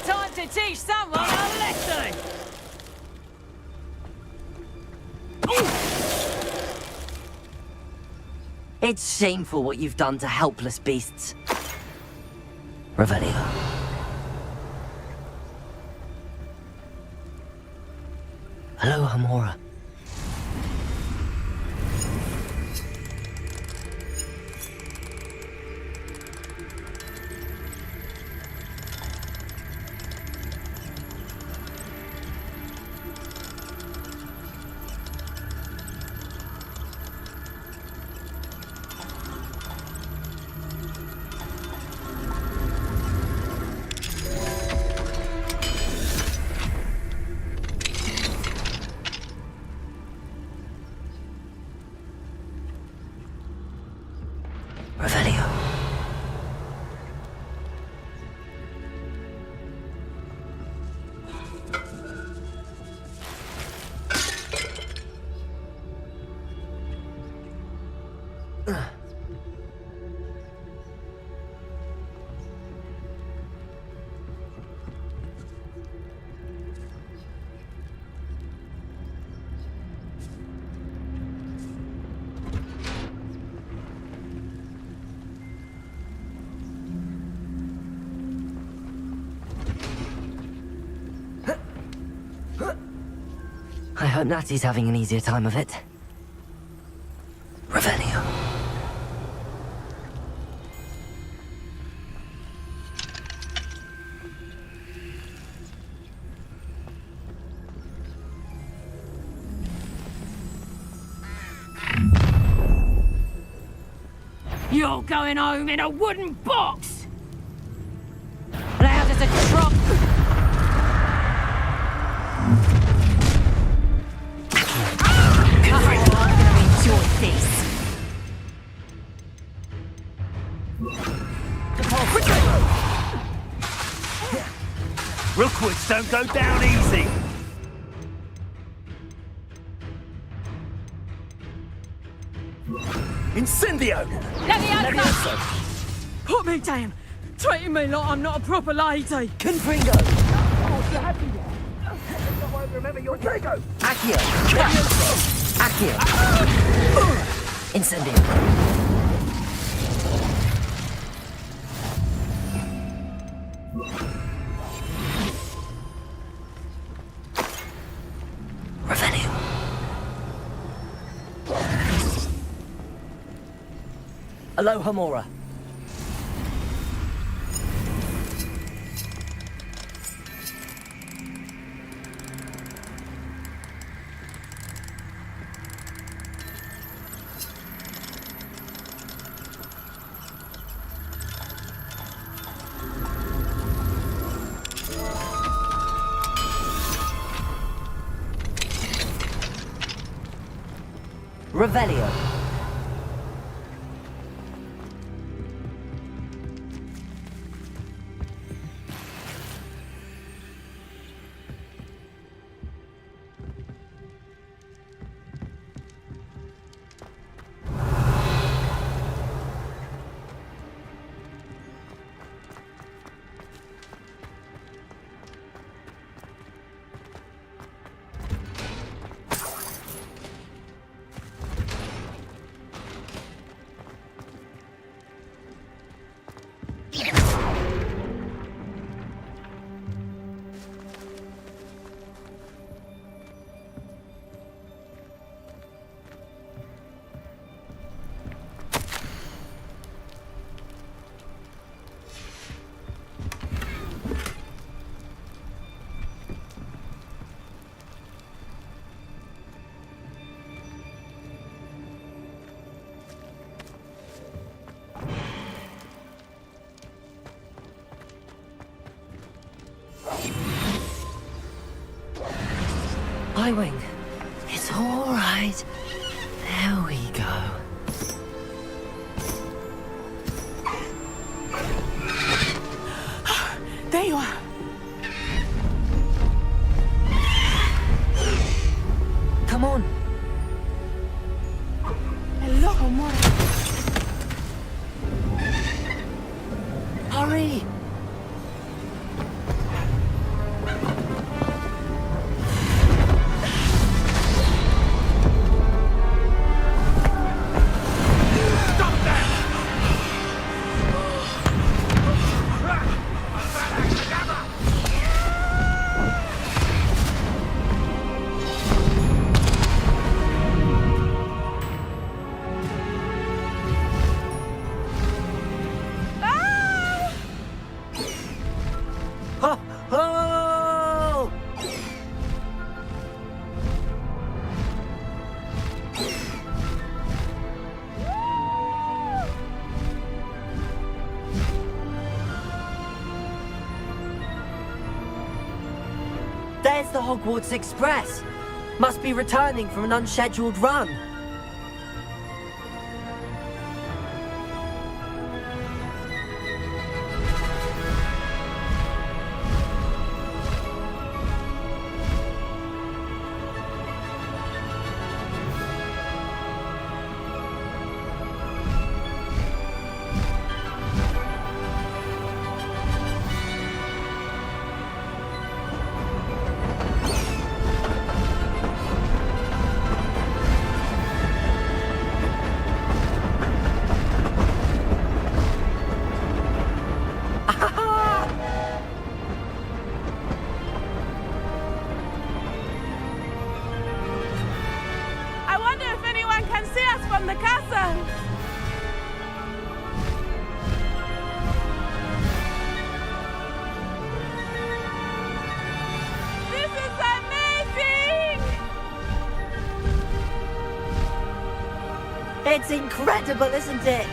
Time to teach someone a lesson! It's shameful what you've done to helpless beasts. Revelio. Hello, Hamora. hope Nati's having an easier time of it. Revelio. You're going home in a wooden box! Loud as a trump! I'm gonna enjoy this! Rookwoods don't go down easy! Incendio! Leviosa! Put me down! Treating me like I'm not a proper lady! Confringo! Oh, you're happy there! Someone remember your Drago! Accio! Accio! Incendio! Revelio. Aloha Mora. Revelio. Highwing. It's all right. There we go. There you are. Come on. Hello, Mora. Hurry. There's the Hogwarts Express. Must be returning from an unscheduled run. It's incredible, isn't it?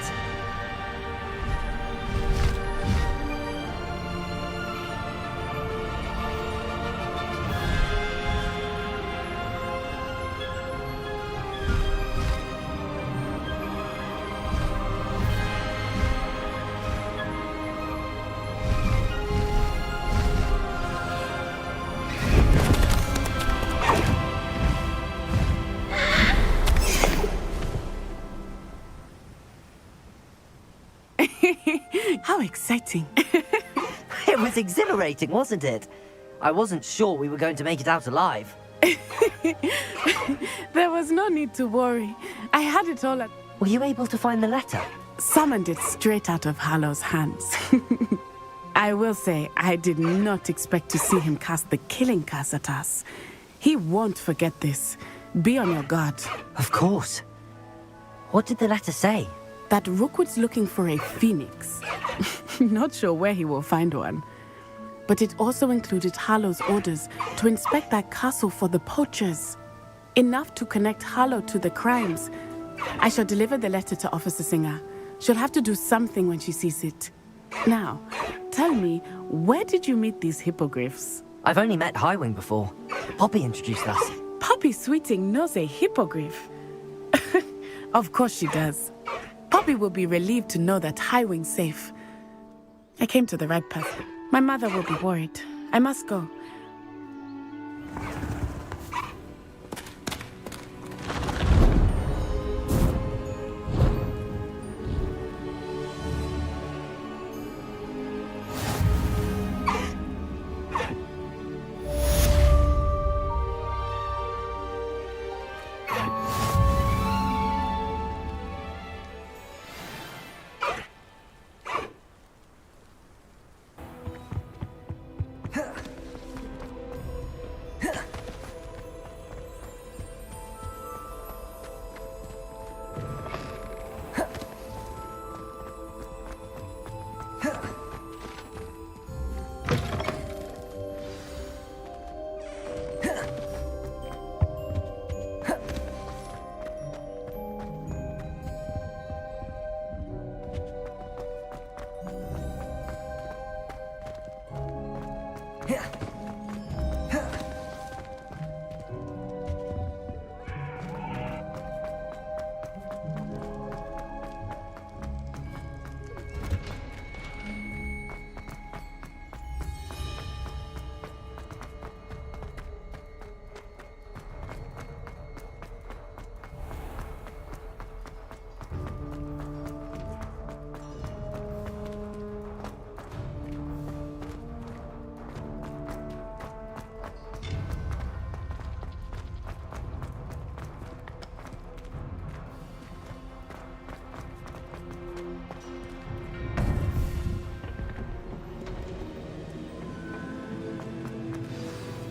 How exciting. It was exhilarating, wasn't it? I wasn't sure we were going to make it out alive. There was no need to worry. I had it all at... Were you able to find the letter? Summoned it straight out of Harlow's hands. I will say, I did not expect to see him cast the killing curse at us. He won't forget this. Be on your guard. Of course. What did the letter say? That Rookwood's looking for a phoenix. Not sure where he will find one. But it also included Harlow's orders to inspect that castle for the poachers. Enough to connect Harlow to the crimes. I shall deliver the letter to Officer Singer. She'll have to do something when she sees it. Now, tell me, where did you meet these hippogriffs? I've only met Highwing before. Poppy introduced us. Poppy Sweeting knows a hippogriff. Of course she does. Poppy will be relieved to know that Highwing's safe. I came to the right person. My mother will be worried. I must go.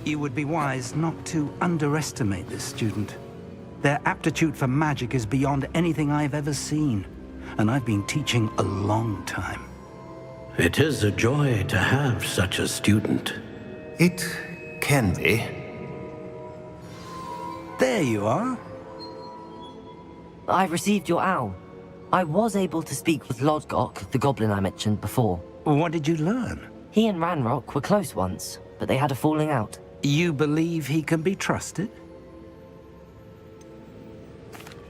You would be wise not to underestimate this student. Their aptitude for magic is beyond anything I've ever seen, and I've been teaching a long time. It is a joy to have such a student. It can be. There you are. I received your owl. I was able to speak with Lodgok, the goblin I mentioned before. What did you learn? He and Ranrock were close once, but they had a falling out. You believe he can be trusted?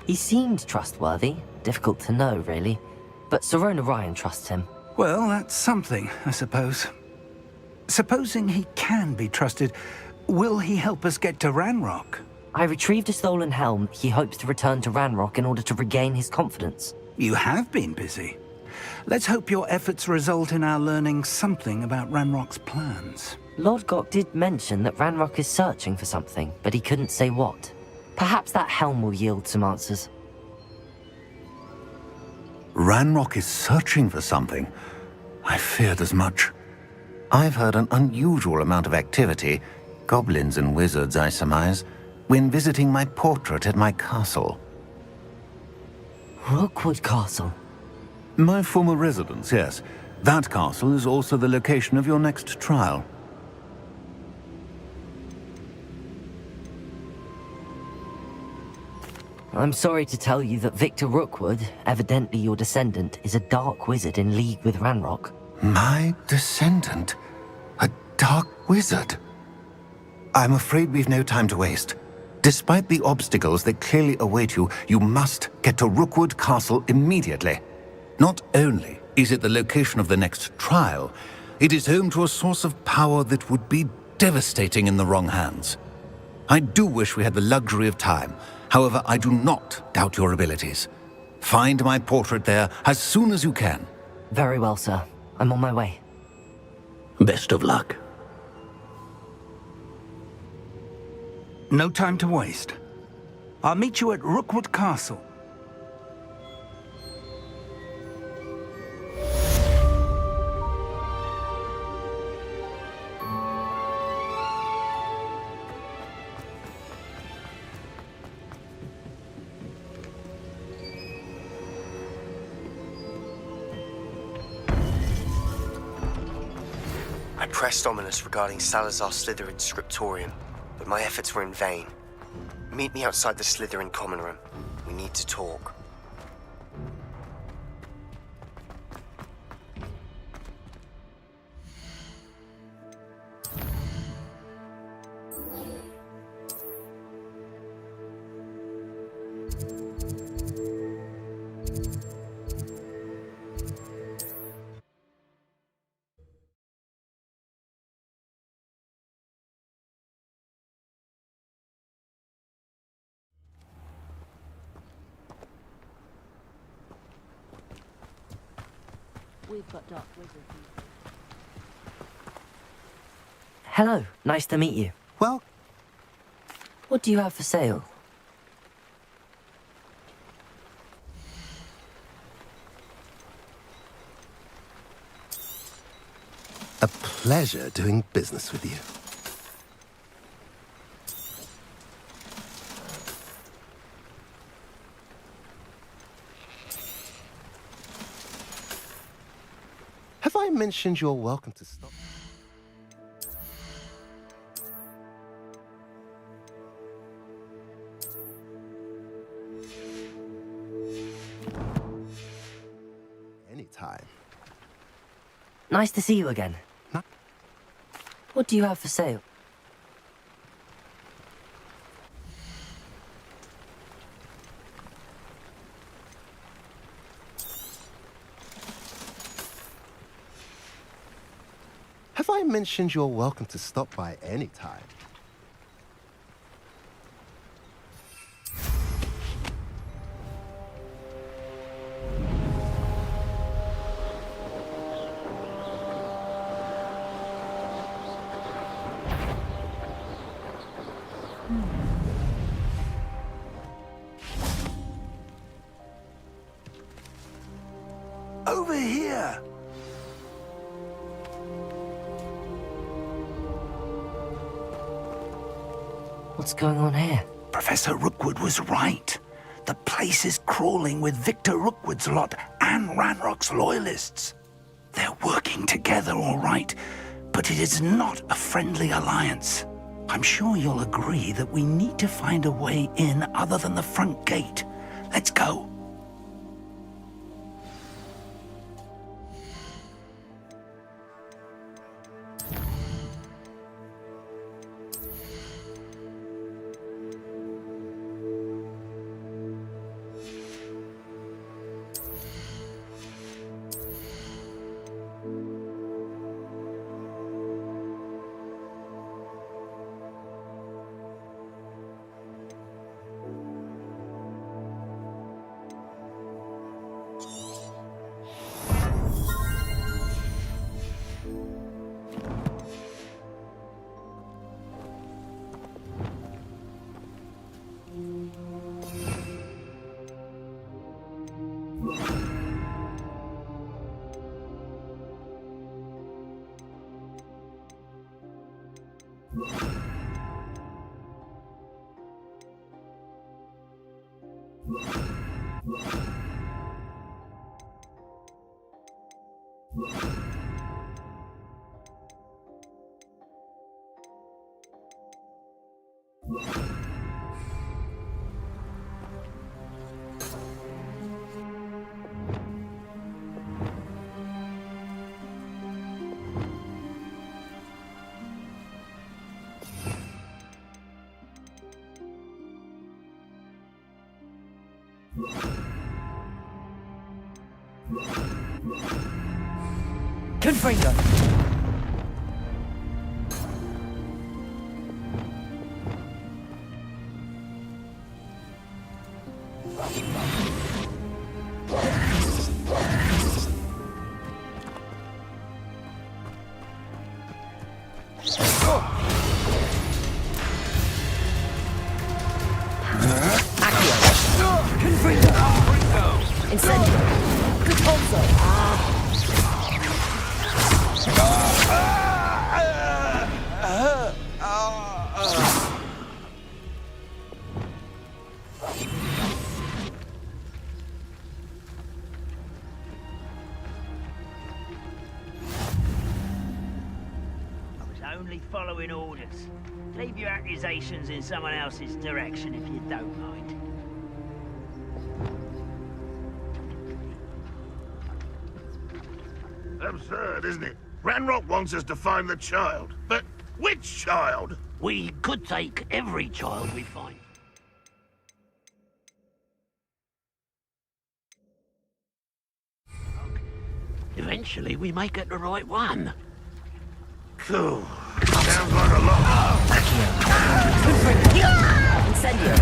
He seemed trustworthy. Difficult to know, really. But Sirona Ryan trusts him. Well, that's something, I suppose. Supposing he can be trusted, will he help us get to Ranrock? I retrieved a stolen helm. He hopes to return to Ranrock in order to regain his confidence. You have been busy. Let's hope your efforts result in our learning something about Ranrock's plans. Lodgok did mention that Ranrock is searching for something, but he couldn't say what. Perhaps that helm will yield some answers. Ranrock is searching for something. I feared as much. I've heard an unusual amount of activity, goblins and wizards, I surmise, when visiting my portrait at my castle. Rookwood Castle? My former residence, yes. That castle is also the location of your next trial. I'm sorry to tell you that Victor Rookwood, evidently your descendant, is a dark wizard in league with Ranrock. My descendant? A dark wizard? I'm afraid we've no time to waste. Despite the obstacles that clearly await you, you must get to Rookwood Castle immediately. Not only is it the location of the next trial, it is home to a source of power that would be devastating in the wrong hands. I do wish we had the luxury of time. However, I do not doubt your abilities. Find my portrait there as soon as you can. Very well, sir. I'm on my way. Best of luck. No time to waste. I'll meet you at Rookwood Castle. I pressed Ominous regarding Salazar Slytherin's scriptorium, but my efforts were in vain. Meet me outside the Slytherin common room. We need to talk. We've got dark wizards. Hello, nice to meet you. Well, what do you have for sale? A pleasure doing business with you. Have I mentioned you're welcome to stop? Anytime. Nice to see you again. What do you have for sale? Have I mentioned you're welcome to stop by anytime? Over here! What's going on here? Professor Rookwood was right. The place is crawling with Victor Rookwood's lot and Ranrock's loyalists. They're working together, all right, but it is not a friendly alliance. I'm sure you'll agree that we need to find a way in other than the front gate. Let's go. Confringo. Only following orders. Leave your accusations in someone else's direction if you don't mind. Absurd, isn't it? Ranrock wants us to find the child. But which child? We could take every child we find. Eventually, we may get the right one. Cool. Sounds like a lot. Incendio.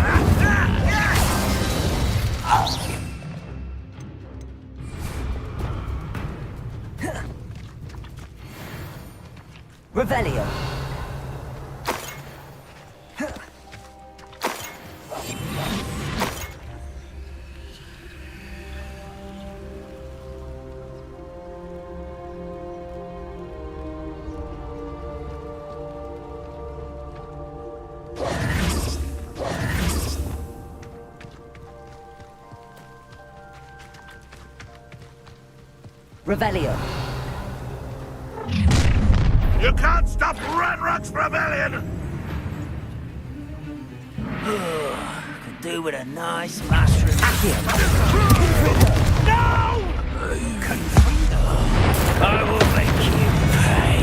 Revelio. Revelio. You can't stop Ranrock's rebellion! Could do with a nice mushroom. No! Confringo. I will make you pay.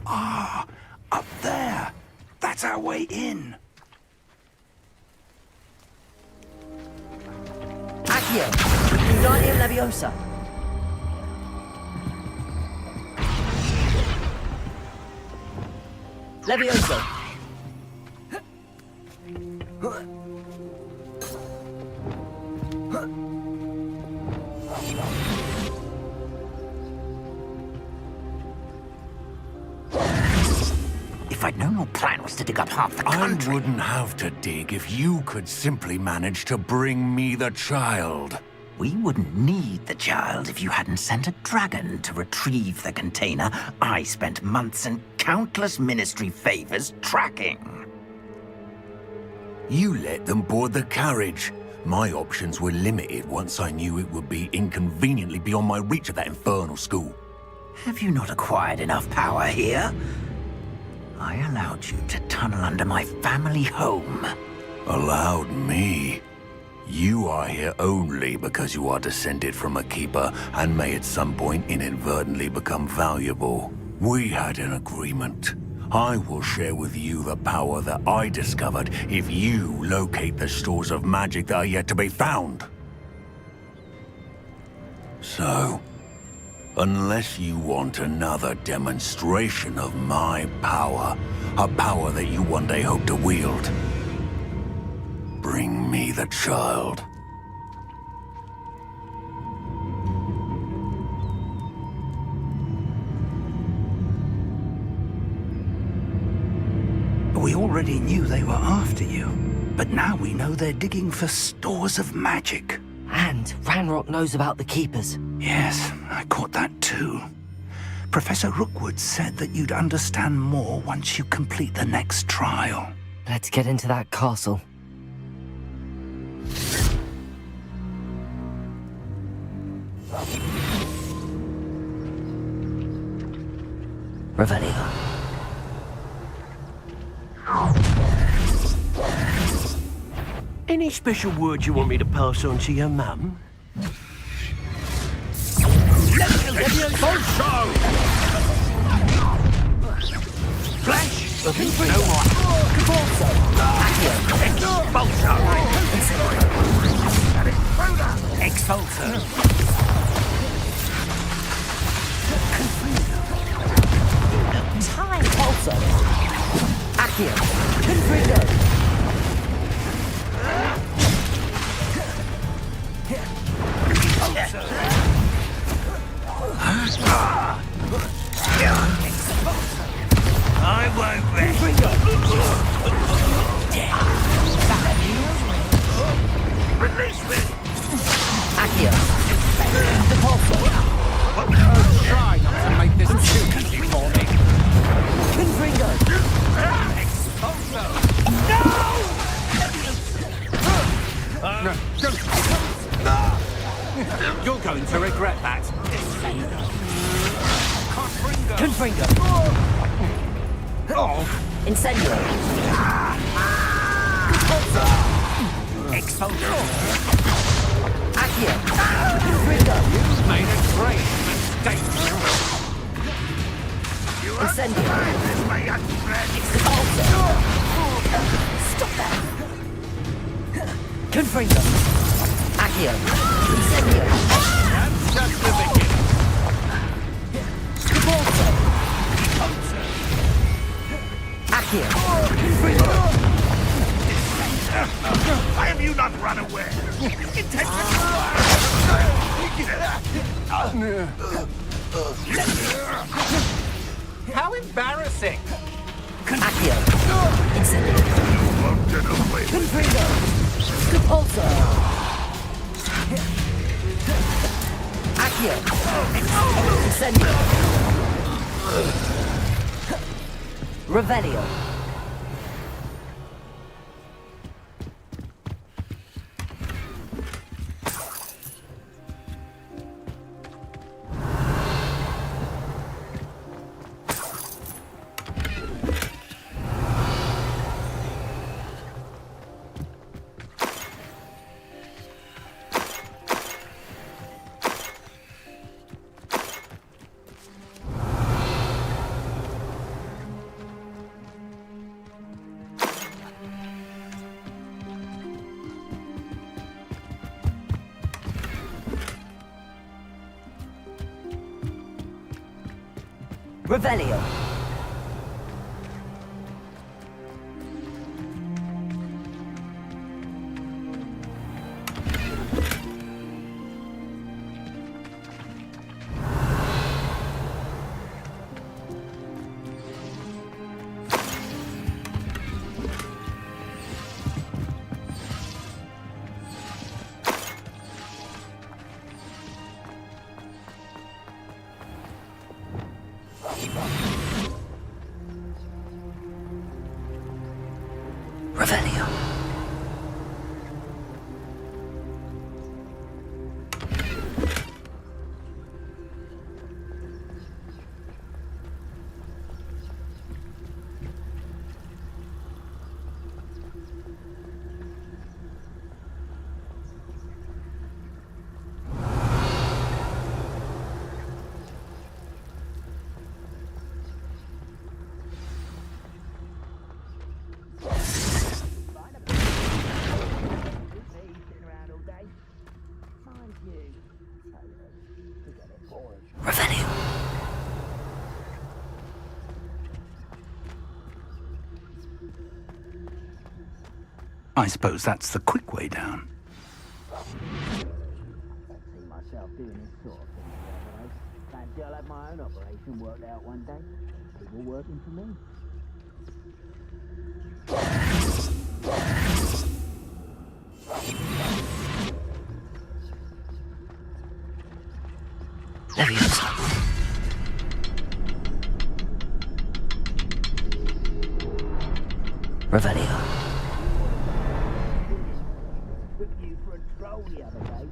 Ah, up there. That's our way in. Accio. Wingardium Leviosa. Levioso. If I'd known your plan was to dig up half the country... I wouldn't have to dig if you could simply manage to bring me the child. We wouldn't need the child if you hadn't sent a dragon to retrieve the container I spent months and countless ministry favors tracking. You let them board the carriage. My options were limited once I knew it would be inconveniently beyond my reach at that infernal school. Have you not acquired enough power here? I allowed you to tunnel under my family home. Allowed me? You are here only because you are descended from a keeper and may at some point inadvertently become valuable. We had an agreement. I will share with you the power that I discovered if you locate the stores of magic that are yet to be found. So, unless you want another demonstration of my power, a power that you one day hope to wield, bring me the child. We already knew they were after you, but now we know they're digging for stores of magic. And Ranrock knows about the Keepers. Yes, I caught that too. Professor Rookwood said that you'd understand more once you complete the next trial. Let's get into that castle. Revelio. Any special words you want me to pass on to your mum? Flash! No more. Expulso! Expulsor. Time. Expulsor. Accio. Confringo. I won't rest. Release me! Accio. Depulso. Try not to make this too easy for me. Confringo. Expulso! No! You're going to regret that. Confringo. Oh. Incendio. Expulso! Accio. Confringo. You made a great mistake. Incendio. Expulso. Stop that. Confringo. Accio. Incendio. That's just the beginning. Depulso. Accio. Confringo. Why have you not run away? How embarrassing! Accio. Incendio. You won't get away. Confringo. Depulso. Accio. Incendio. Revelio. Revelio. Revelio. Revelio. I suppose that's the quick way down. See myself doing this sort of thing nowadays. Fancy I'll have my own operation worked out one day. People working for me. Leviosa. Revelio. Took you for a stroll the other day.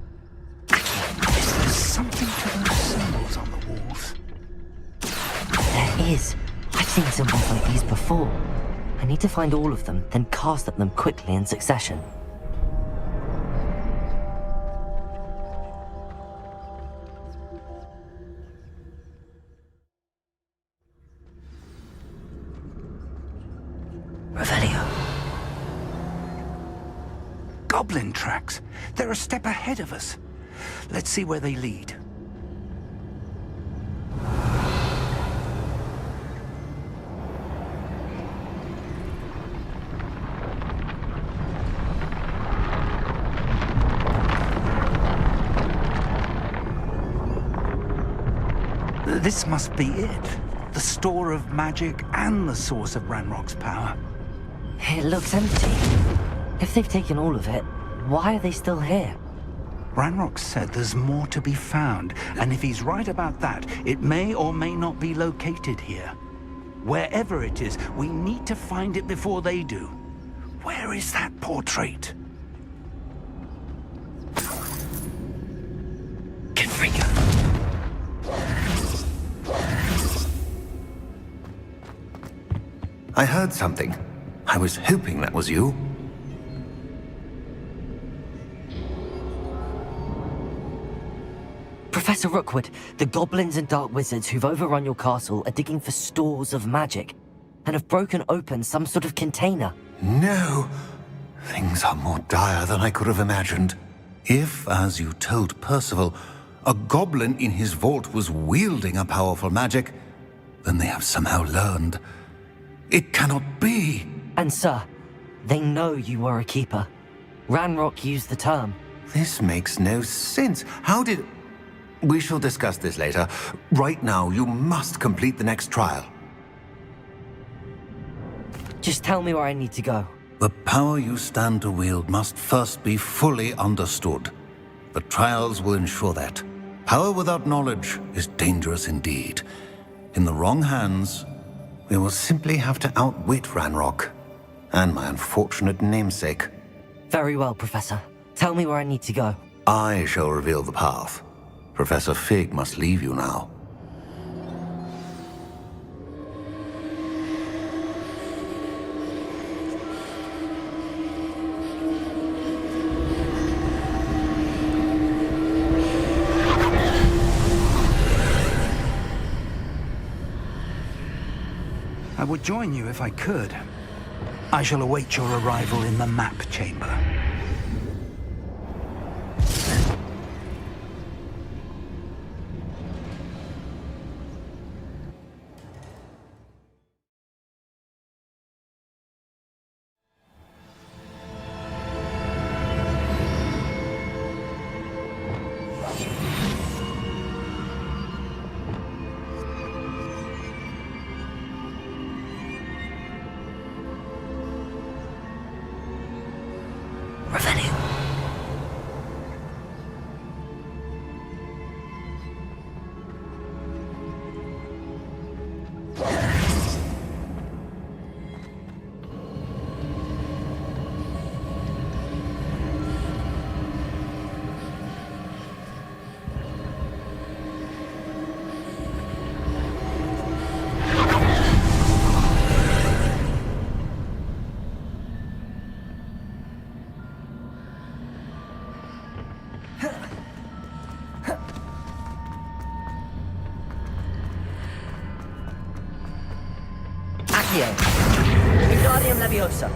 Is there something to those symbols on the walls? There is. I've seen symbols like these before. I need to find all of them, then cast at them quickly in succession. Revelio. Goblin tracks. They're a step ahead of us. Let's see where they lead. This must be it. The store of magic and the source of Ranrock's power. It looks empty. If they've taken all of it, why are they still here? Ranrock said there's more to be found, and if he's right about that, it may or may not be located here. Wherever it is, we need to find it before they do. Where is that portrait? Configure. I heard something. I was hoping that was you. Professor Rookwood, the goblins and dark wizards who've overrun your castle are digging for stores of magic and have broken open some sort of container. No! Things are more dire than I could have imagined. If, as you told Percival, a goblin in his vault was wielding a powerful magic, then they have somehow learned. It cannot be! And sir, they know you were a keeper. Ranrock used the term. This makes no sense. How did... We shall discuss this later. Right now, you must complete the next trial. Just tell me where I need to go. The power you stand to wield must first be fully understood. The trials will ensure that. Power without knowledge is dangerous indeed. In the wrong hands, we will simply have to outwit Ranrock and my unfortunate namesake. Very well, Professor. Tell me where I need to go. I shall reveal the path. Professor Fig must leave you now. I would join you if I could. I shall await your arrival in the map chamber. Wingardium Leviosa.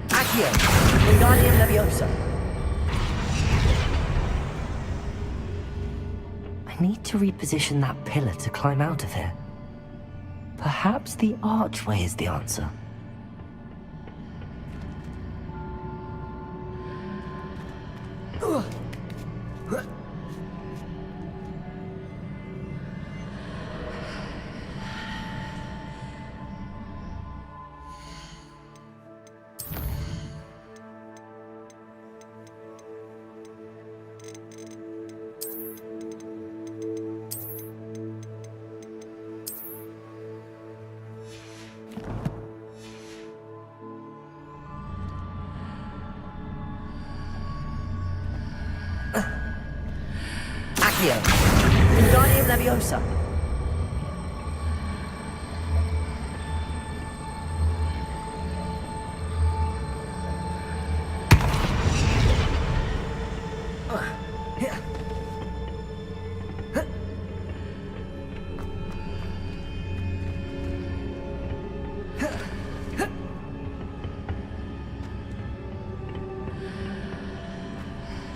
Accio. Wingardium Leviosa. I need to reposition that pillar to climb out of here. Perhaps the archway is the answer. Accio. Wingardium Leviosa.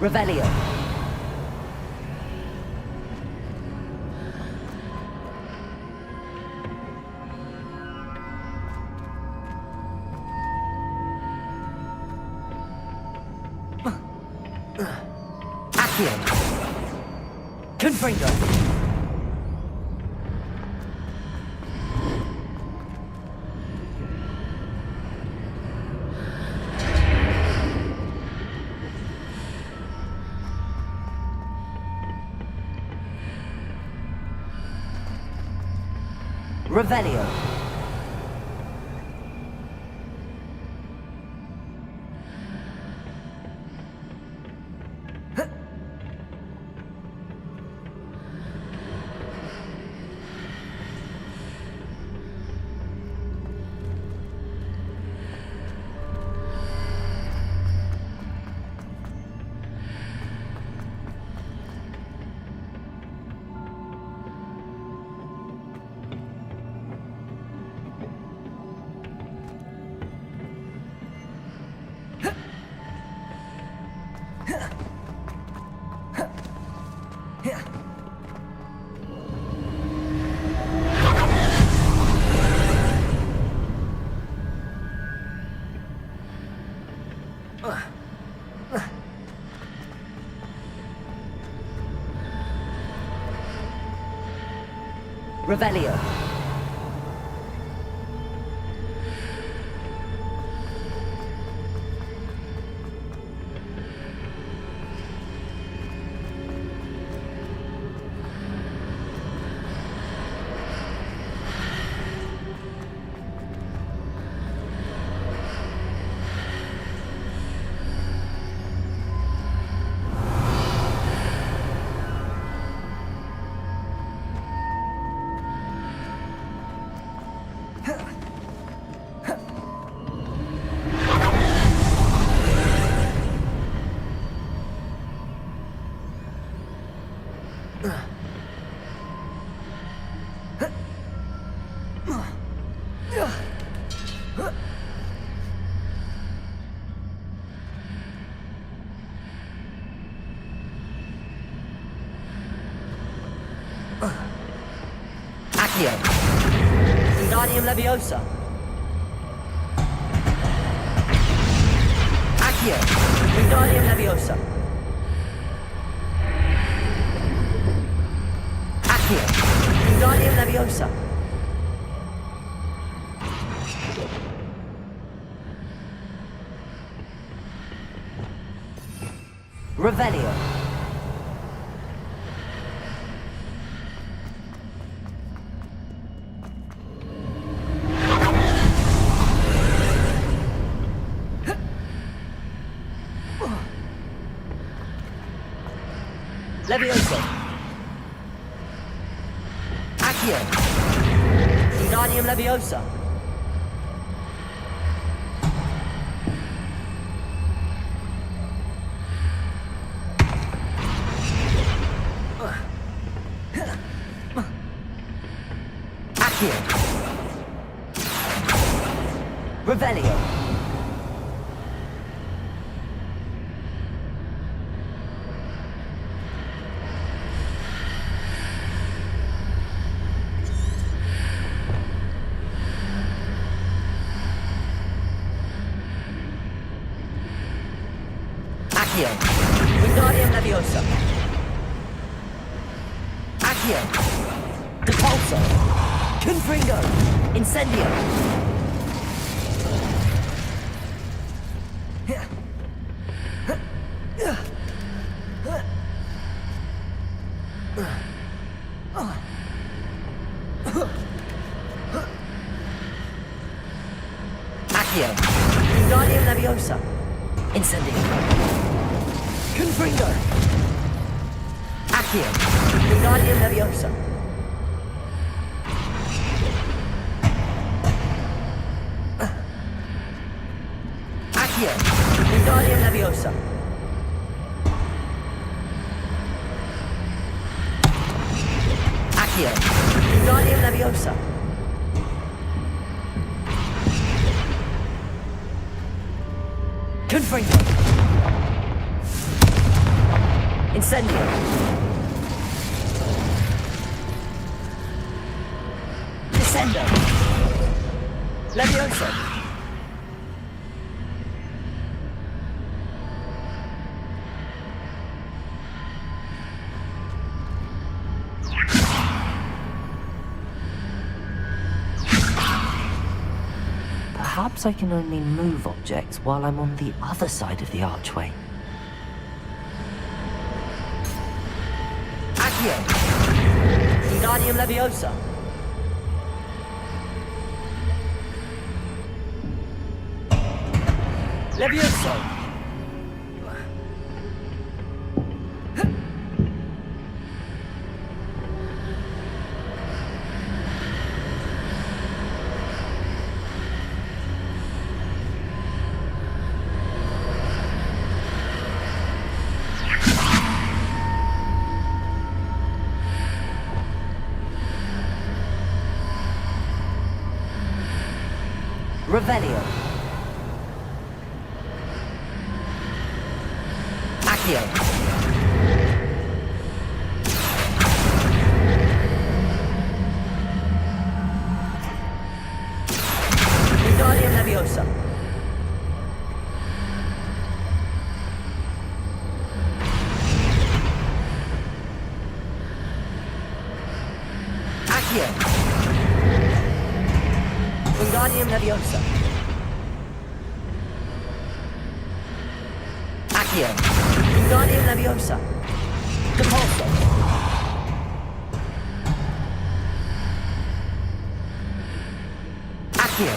Revelio. Accio. Confringo. Revelio. Revelio. Accio. Wingardium Leviosa. Accio. Wingardium Leviosa. Accio. Wingardium Leviosa. Revelio. Leviosa. Accio. Wingardium Leviosa. Accio. Revelio. Accio. Wingardium Leviosa. Accio. Depulso. Confringo. Incendio. Accio. Wingardium Leviosa. Incendio. Confringo. Accio. Wingardium Leviosa. Accio. Wingardium Leviosa. Accio. Wingardium Leviosa. Confringo. Incendio. Descendo. Levioso. Perhaps I can only move objects while I'm on the other side of the archway. Accio. Wingardium Leviosa. Levioso. Revelio. Accio. Wingardium Leviosa. Accio. Wingardium Leviosa. Accio. Wingardium Leviosa. Depulso. Accio.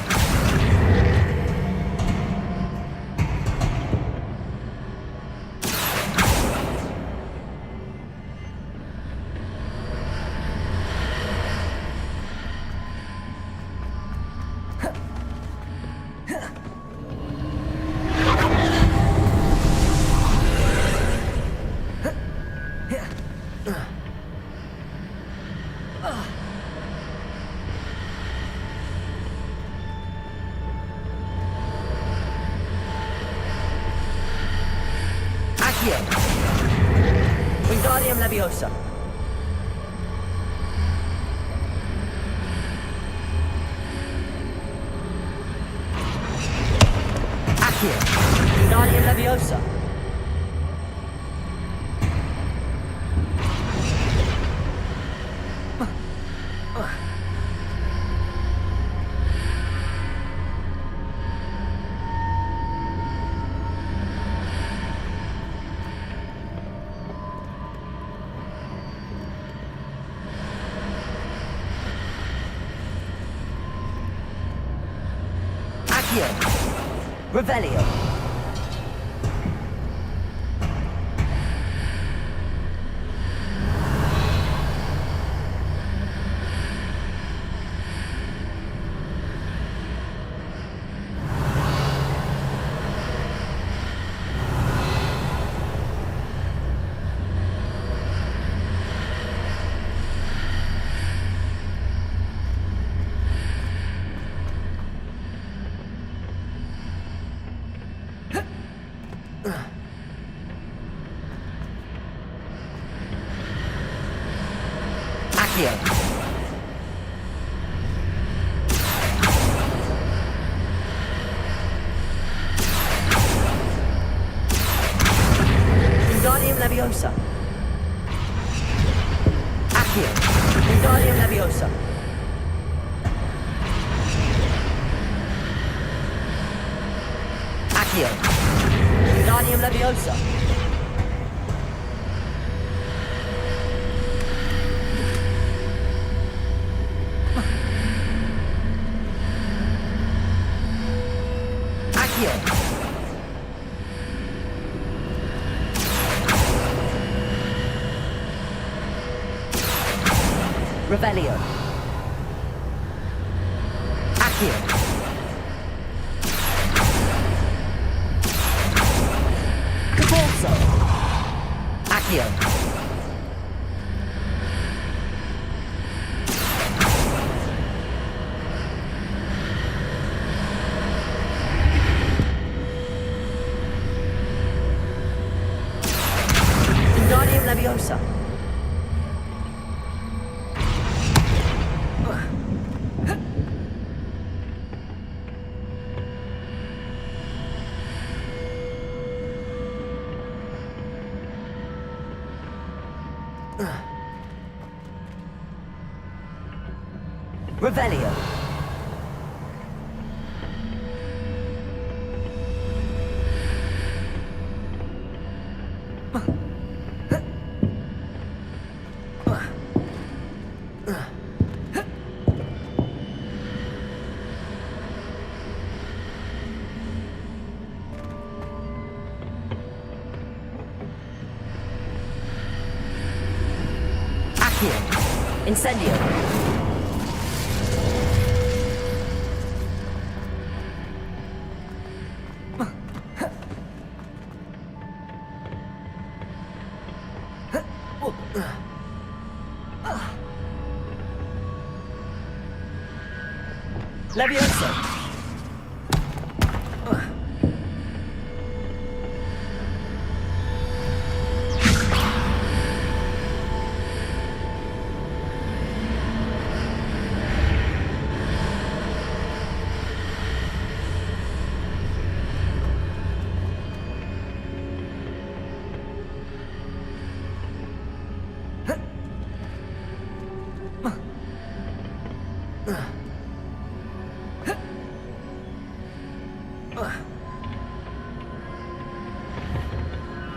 Wingardium Leviosa. Accio. Wingardium Leviosa. Revelio. Wingardium Leviosa. Accio. Wingardium Leviosa. Accio. Wingardium Leviosa. Revelio. Accio. Depulso. Accio. Wingardium Revelio. Incendio. Leviosa.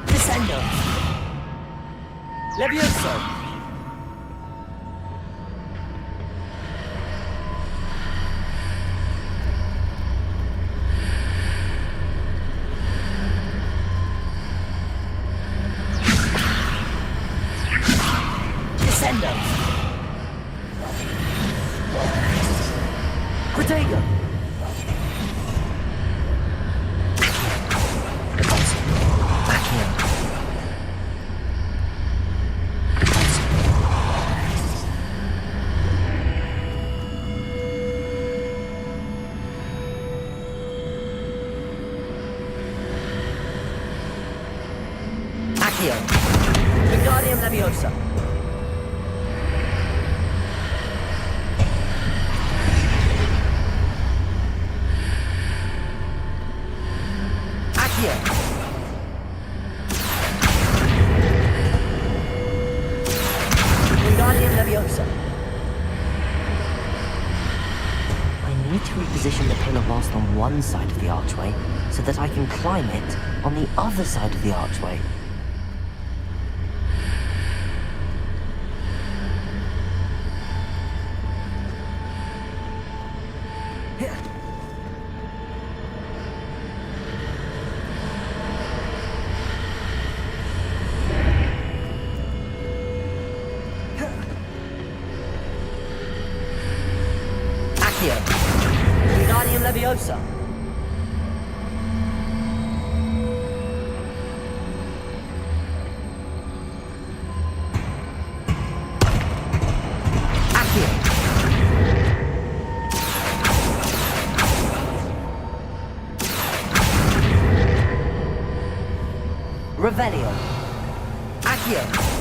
Descendo. Levioso. Descendo. Protego. Wingardium Leviosa. Accio. Wingardium Leviosa. I need to reposition the pillar whilst on one side of the archway so that I can climb it on the other side of the archway. Wingardium Leviosa. Accio. Revelio. Accio.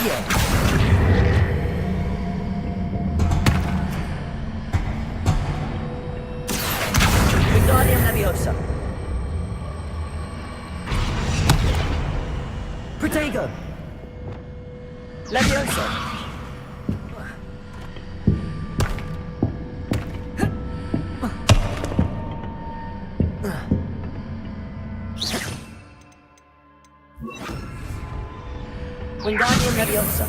Accio. Wingardium Leviosa. Protego. Leviosa. Wingardium Leviosa.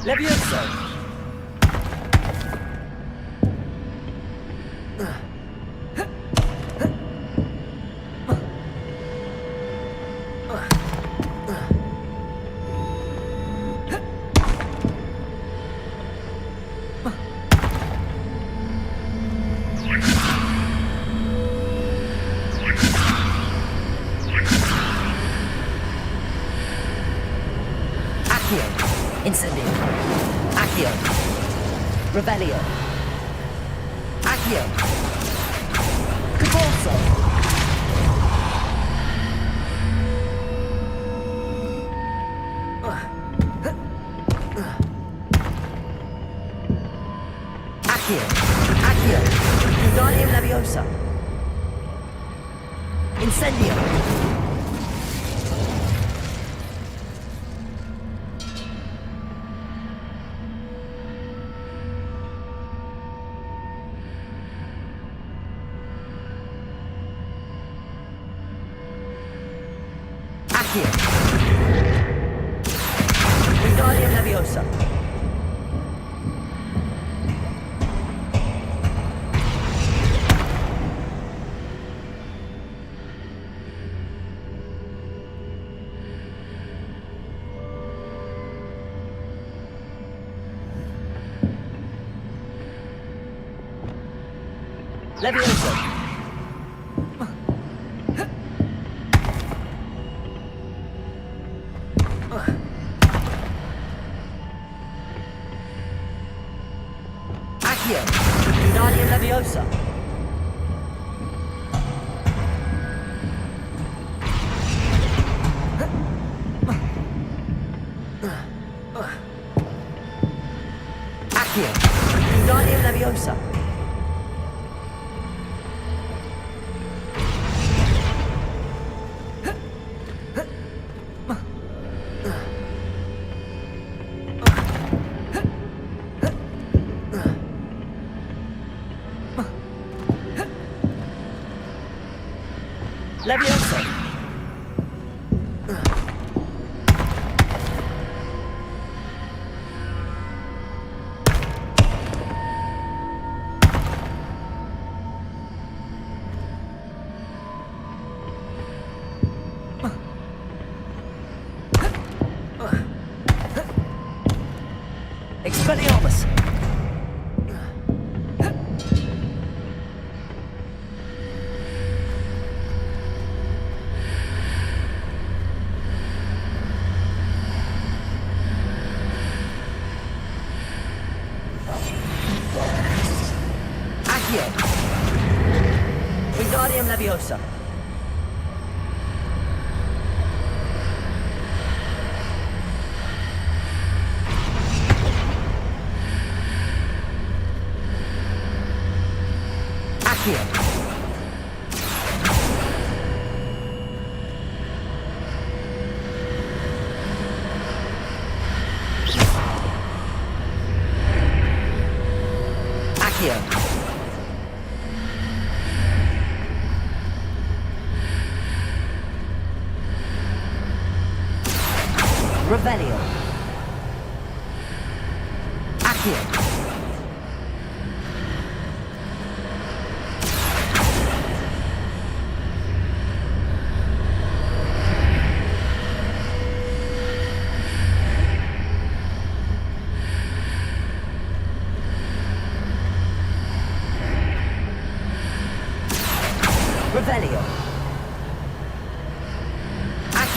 Leviosa. Incendio. Accio. Revelio. Accio. Cabalso. Accio. Accio. Wingardium Leviosa. Incendio. Wingardium Leviosa. Leviosa. Wingardium Leviosa. Accio. Wingardium Leviosa. Leviosa. Expelliarmus. Wingardium Leviosa. Accio. Accio. Revelio. Accio.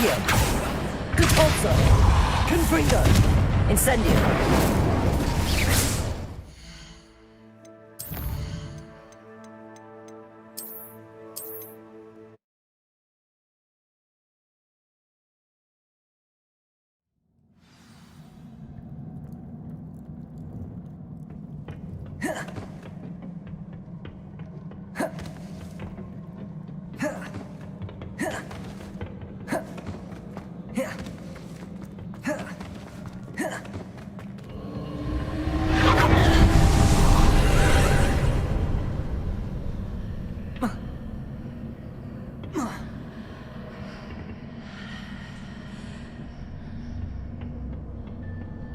Accio! Repulsor! Confringo! Incendio!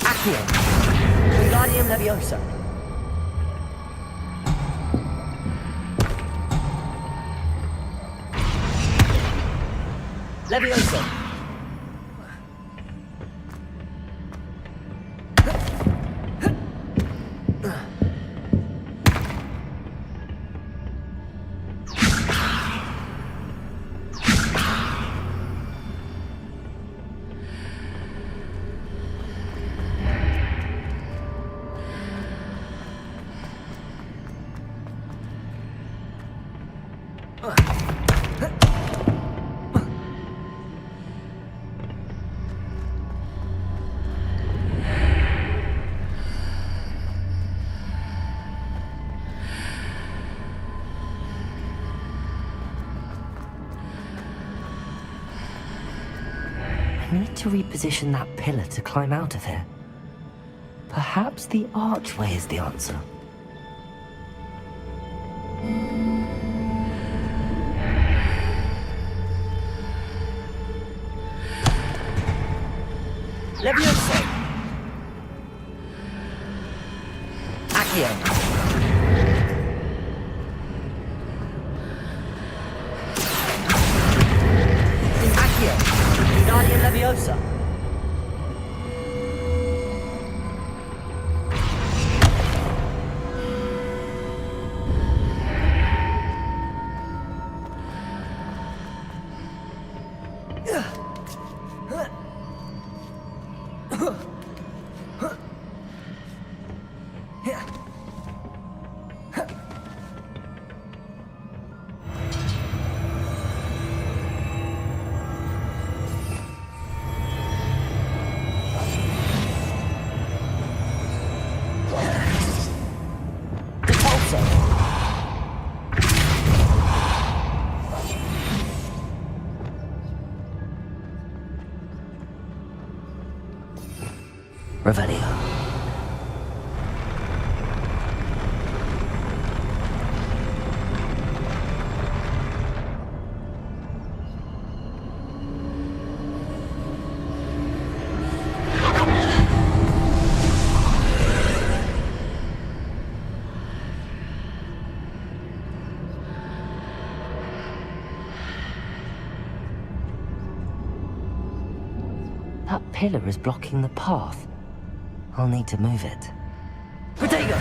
Accio! Wingardium Leviosa! Leviosa! I need to reposition that pillar to climb out of here. Perhaps the archway is the answer. Leviosa! Accio! Accio! Wingardium Leviosa! Revelio. That pillar is blocking the path. I'll need to move it. Protego!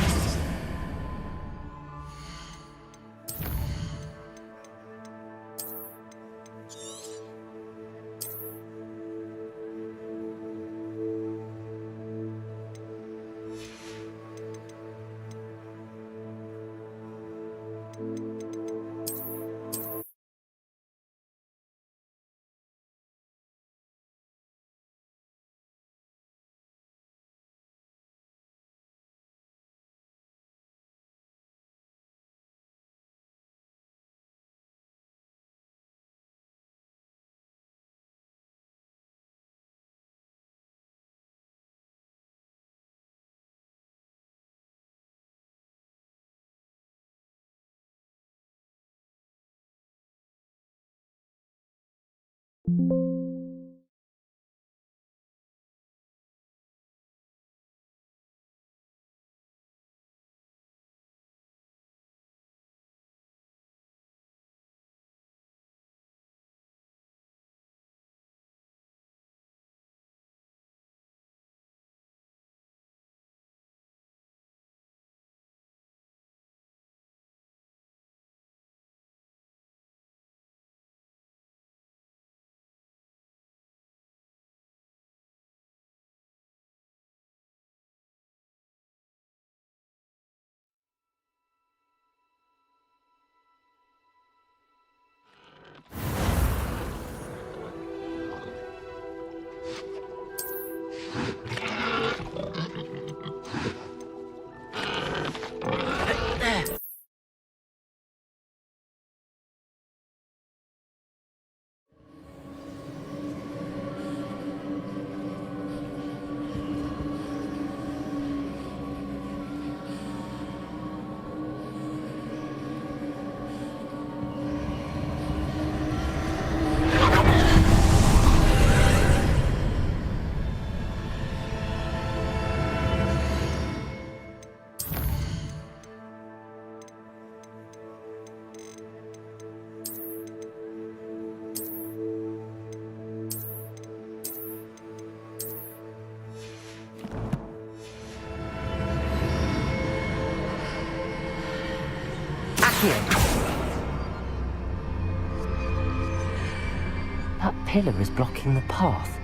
That pillar is blocking the path.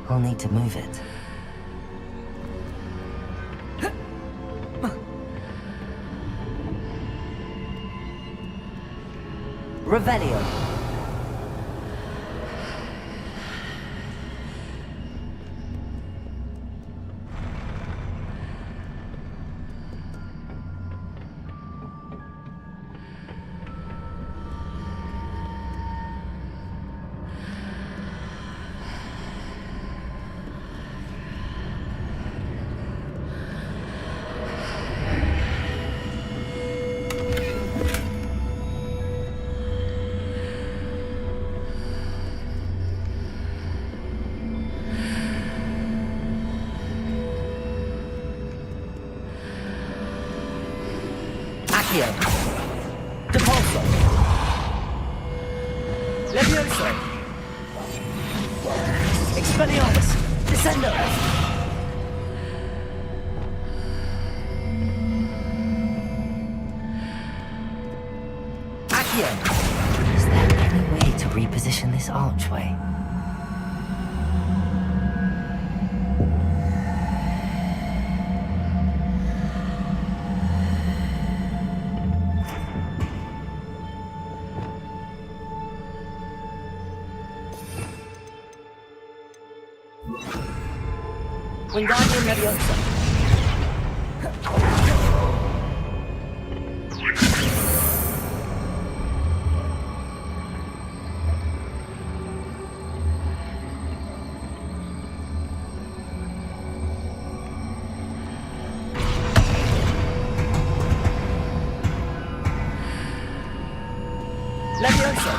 I'll need to move it. Revelio. Depulso. Levioso. Expelliarmus. Descendo. Accio. Is there any way to reposition this archway? Wingardium Leviosa. Leviosa.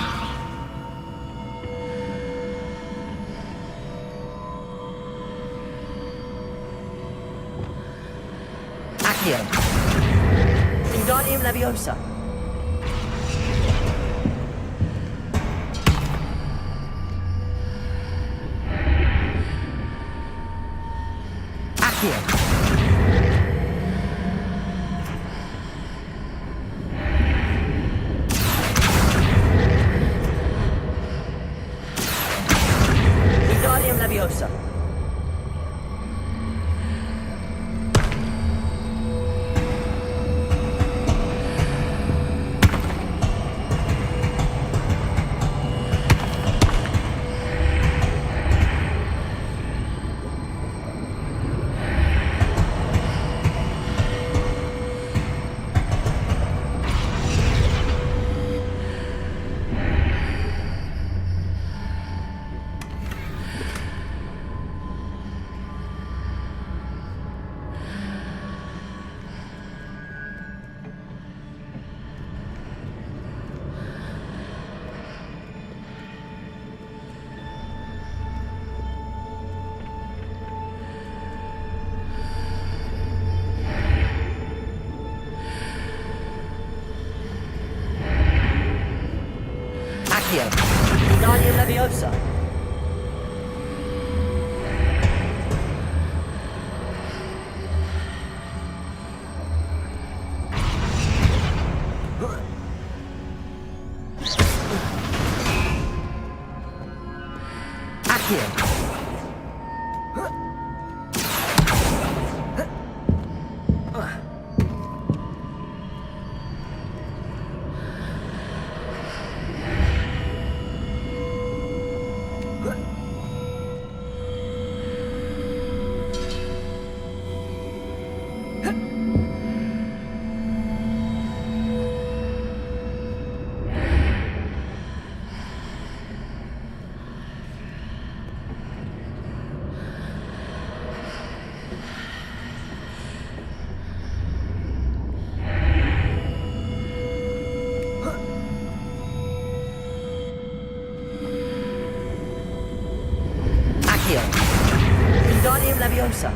Wingardium Leviosa. Accio. Wingardium Leviosa. Wingardium Leviosa. Accio. Accio. Wingardium Leviosa.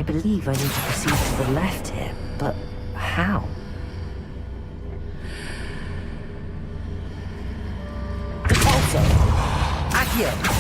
I believe I need to proceed to the left here, but how? Repulsor! Accio!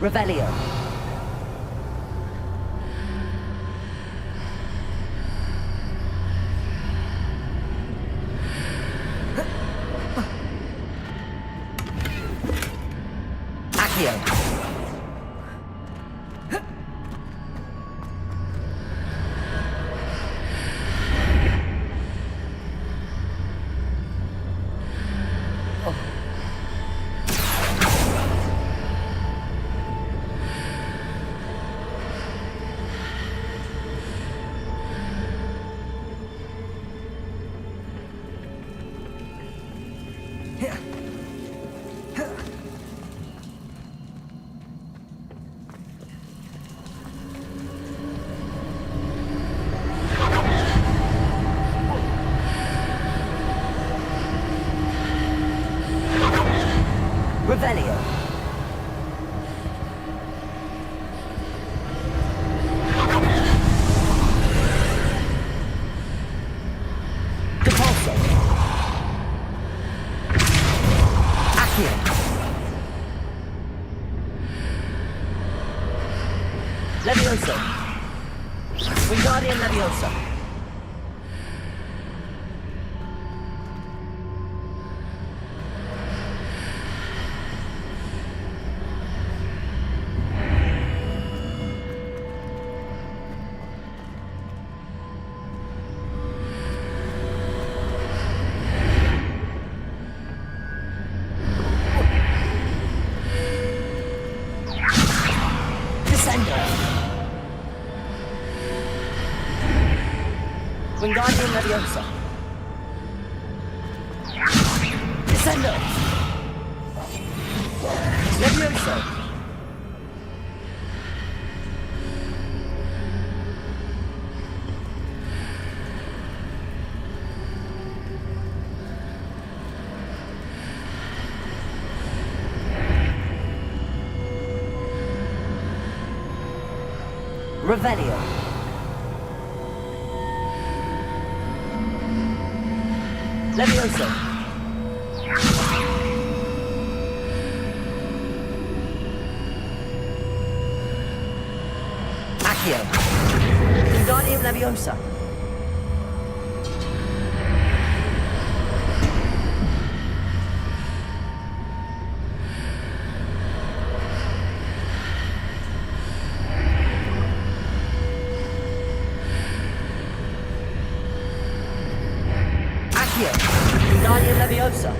Revelio. Accio. Revelio. Repulsor. Accio. Leviosa. Wingardium Leviosa. Wingardium Leviosa. Descendo. Leviosa. Revelio. Leviosa. Accio. Wingardium Leviosa. Wingardium Leviosa.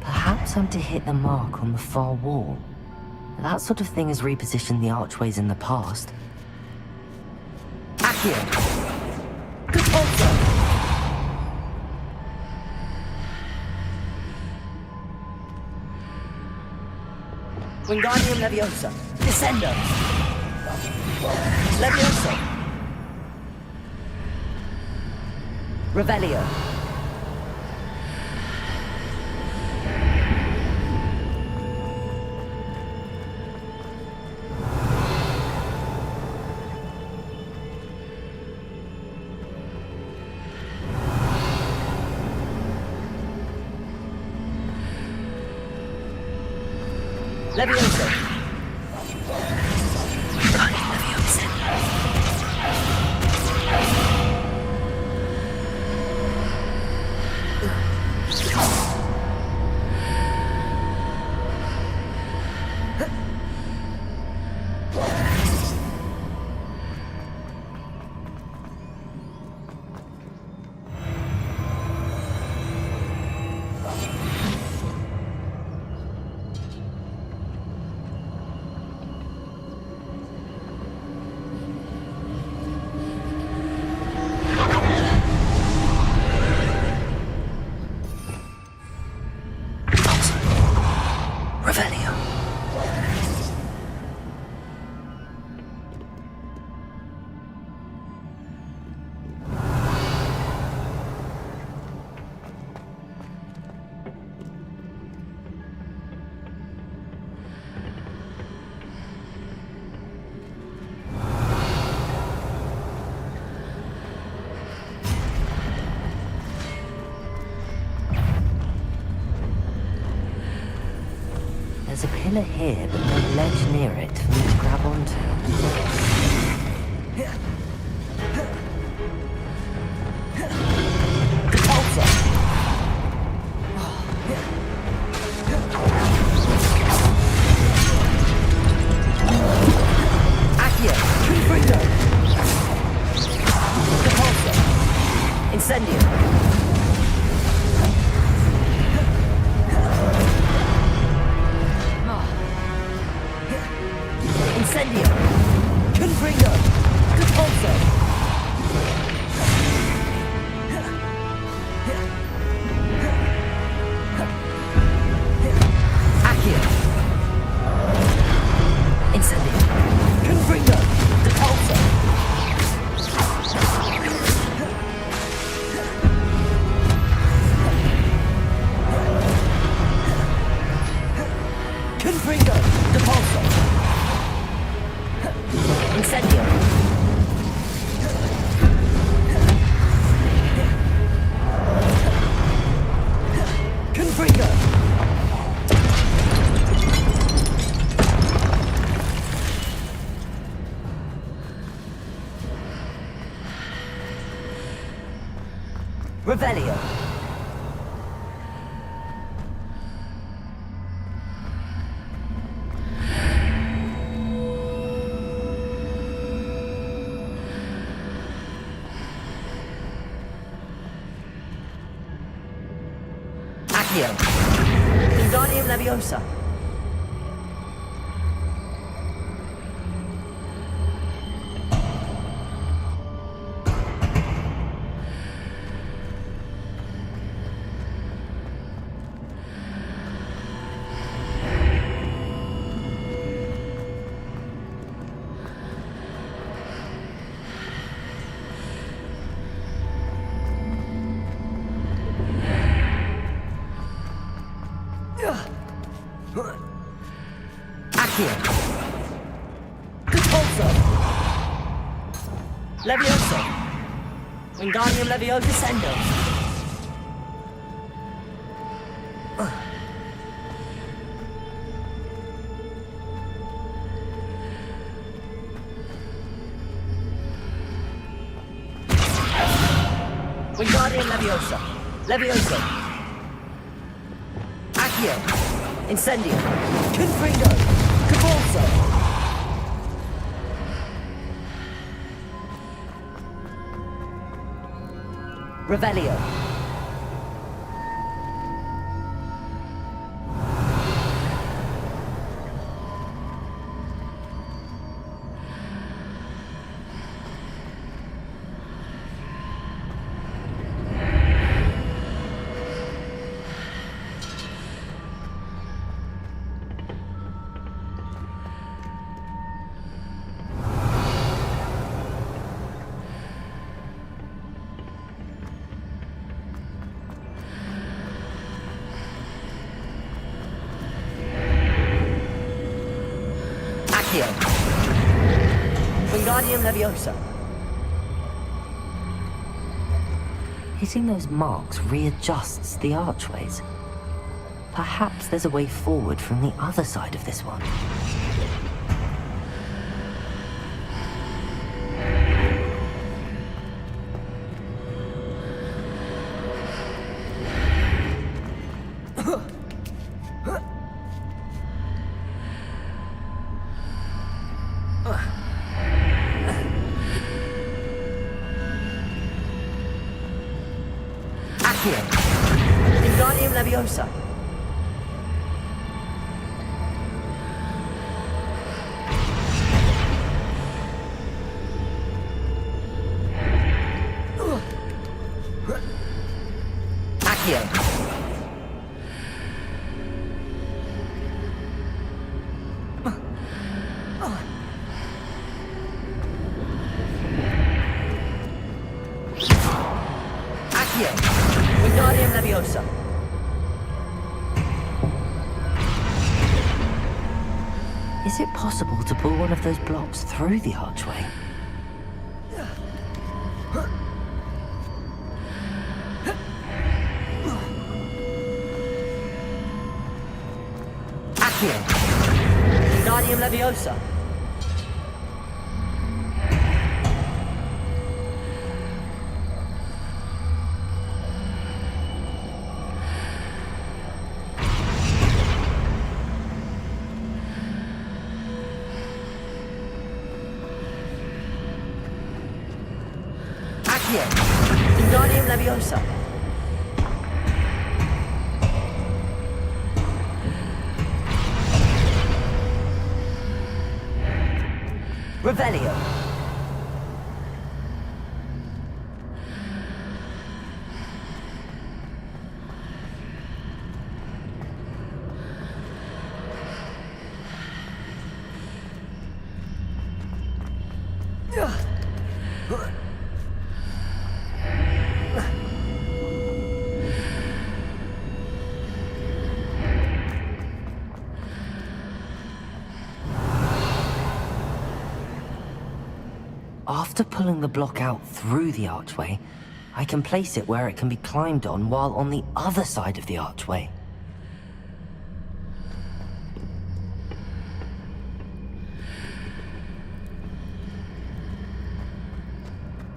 Perhaps I'm to hit the mark on the far wall. That sort of thing has repositioned the archways in the past. Accio. Repulsor. Wingardium Leviosa. Descendo. Leviosa. Revelio. Leviosa. There's a pillar here, but no ledge near it for me to grab onto. Accio. Confringo. Repulsor. Incendio. Incendio. Confringo. Repulsor. Accio. Incendio. Confringo. Repulsor. Confringo. Repulsor. Incendio. Confringo. Revelio. Accio. Wingardium Leviosa. Accio. Repulso. Levioso. Wingardium Leviosa Sendo. Wingardium Leviosa. Levioso. Accio. Incendio. Confringo. Convulso. Revelio. Wingardium Leviosa. Hitting those marks readjusts the archways. Perhaps there's a way forward from the other side of this one. Wingardium Leviosa. Accio. Accio. Wingardium Leviosa. Is it possible to pull one of those blocks through the archway? Accio. Wingardium Leviosa. Wingardium Leviosa. Revelio. After pulling the block out through the archway, I can place it where it can be climbed on while on the other side of the archway.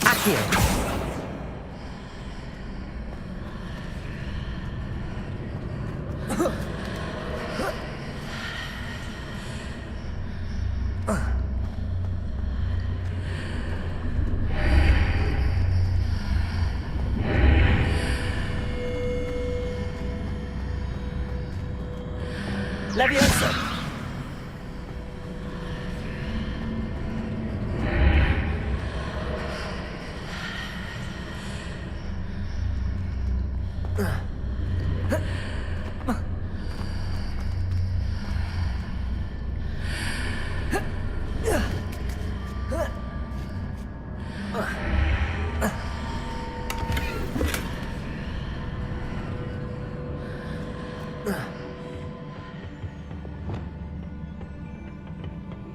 Accio.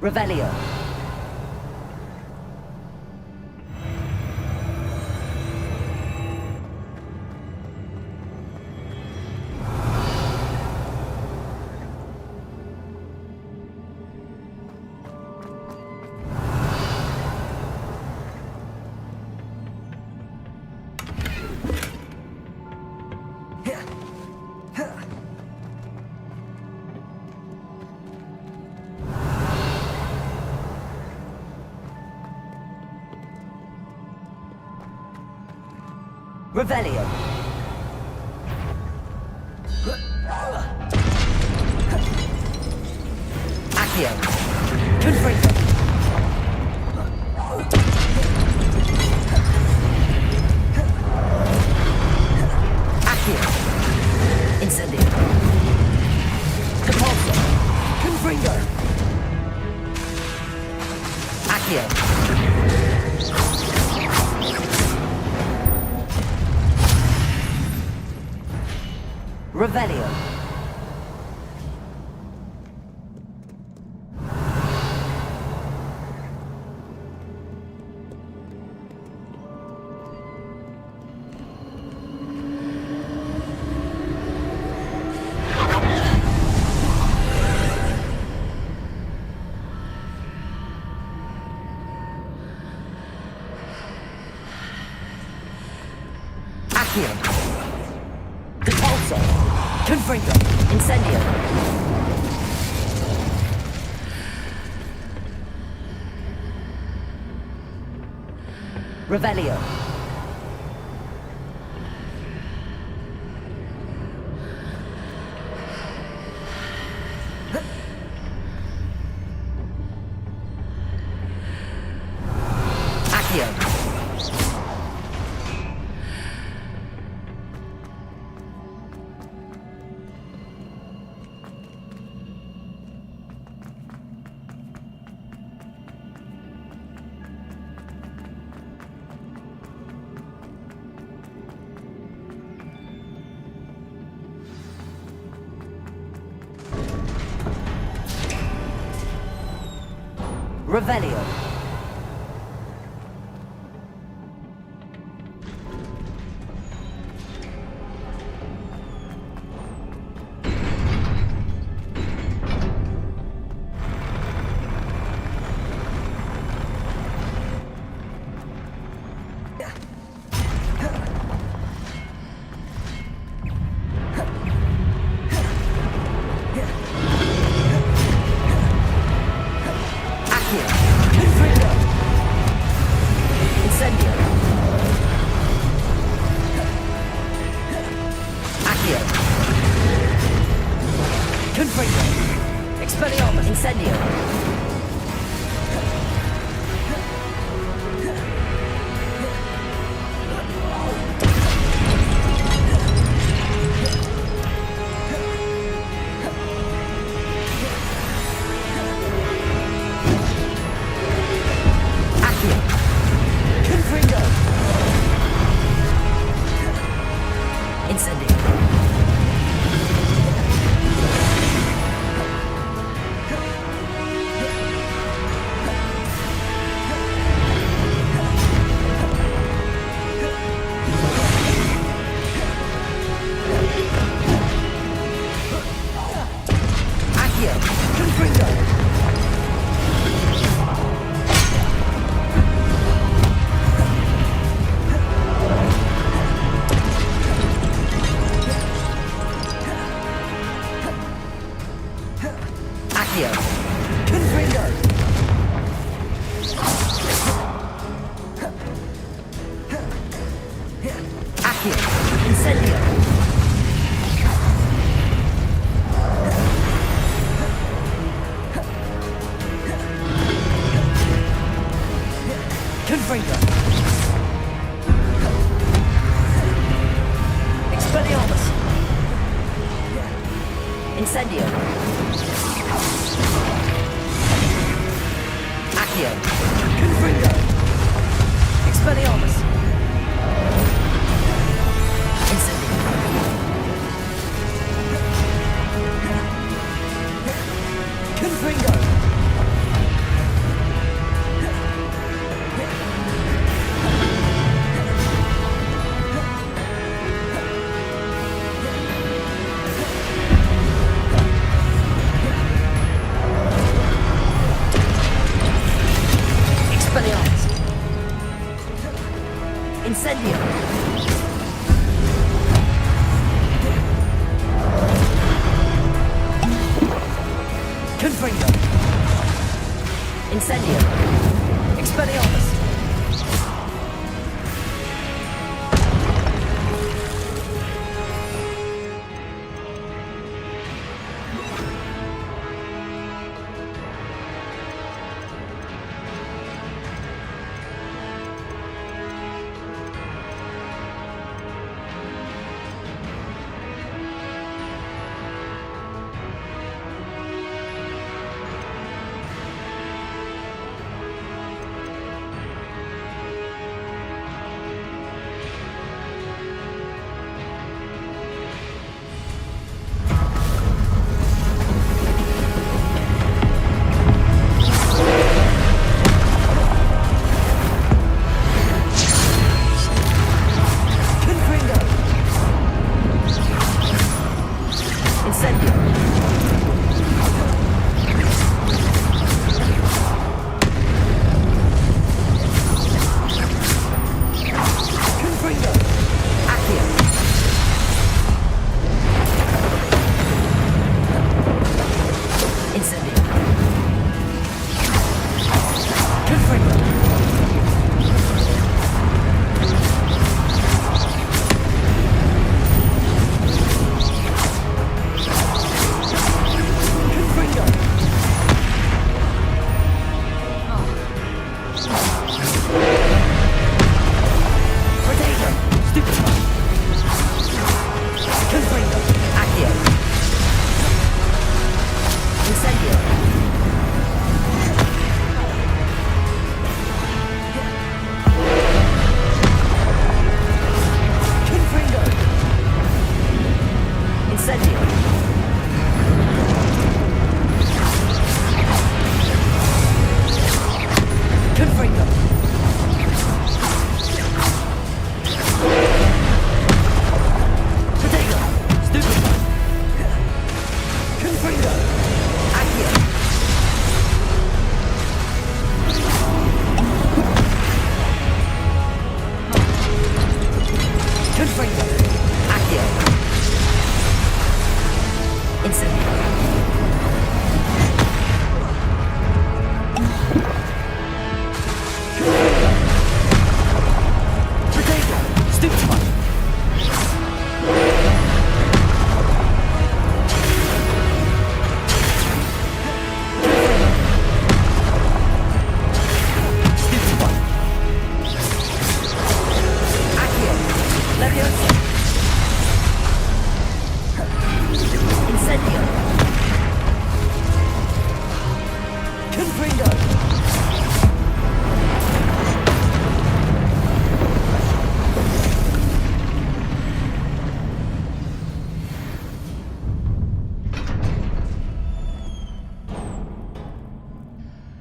Revelio. Revelio. Accio. Confringo. Accio. Incendio. Depulso. Confringo. Accio. Revelio. Accio. Depulso. Confringo. Incendio. Revelio. Accio. Revelio. Incendio. Accio. Confringo. Expelliarmus. Incendio. Confringo. Incendio! Confringo! Incendio! Expelliarmus!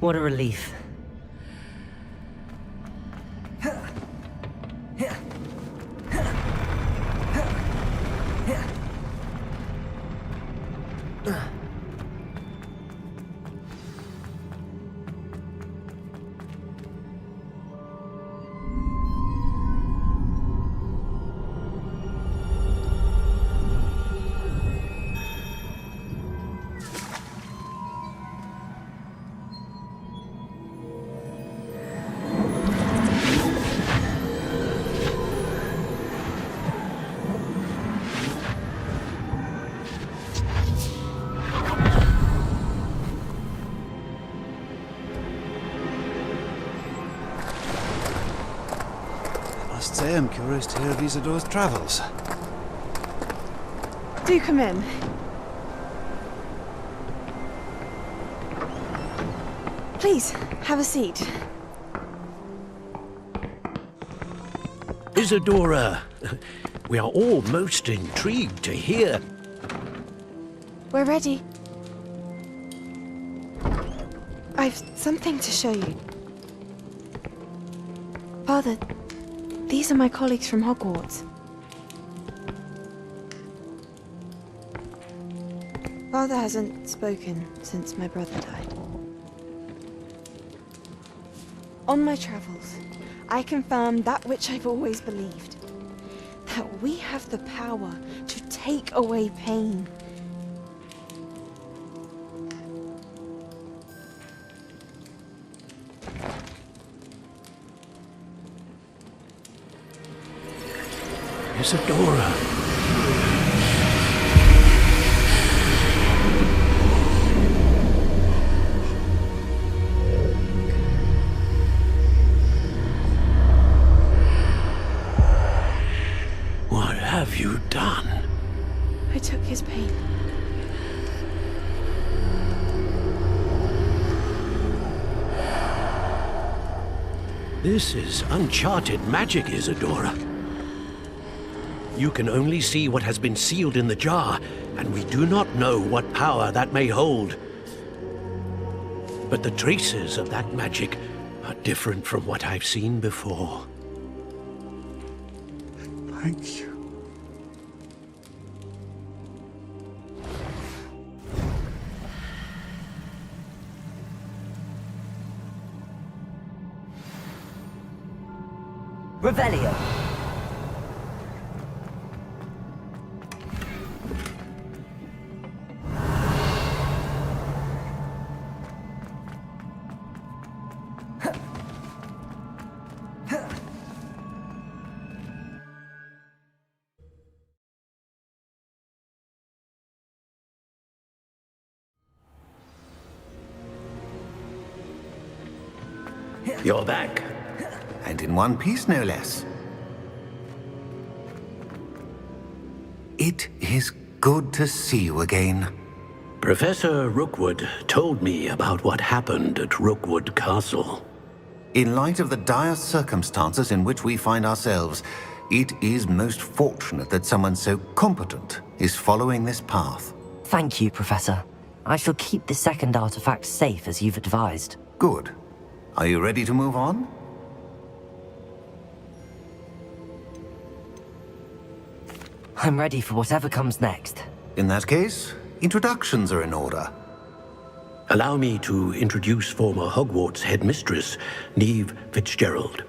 What a relief. I am curious to hear of Isidora's travels. Do come in. Please, have a seat. Isidora, we are all most intrigued to hear. We're ready. I've something to show you. Father, these are my colleagues from Hogwarts. Father hasn't spoken since my brother died. On my travels, I confirm that which I've always believed. That we have the power to take away pain. Isidora. What have you done? I took his pain. This is uncharted magic, Isidora. You can only see what has been sealed in the jar, and we do not know what power that may hold. But the traces of that magic are different from what I've seen before. Thank you. Revelio. You're back. And in one piece, no less. It is good to see you again. Professor Rookwood told me about what happened at Rookwood Castle. In light of the dire circumstances in which we find ourselves, it is most fortunate that someone so competent is following this path. Thank you, Professor. I shall keep the second artifact safe as you've advised. Good. Are you ready to move on? I'm ready for whatever comes next. In that case, introductions are in order. Allow me to introduce former Hogwarts headmistress, Neve Fitzgerald.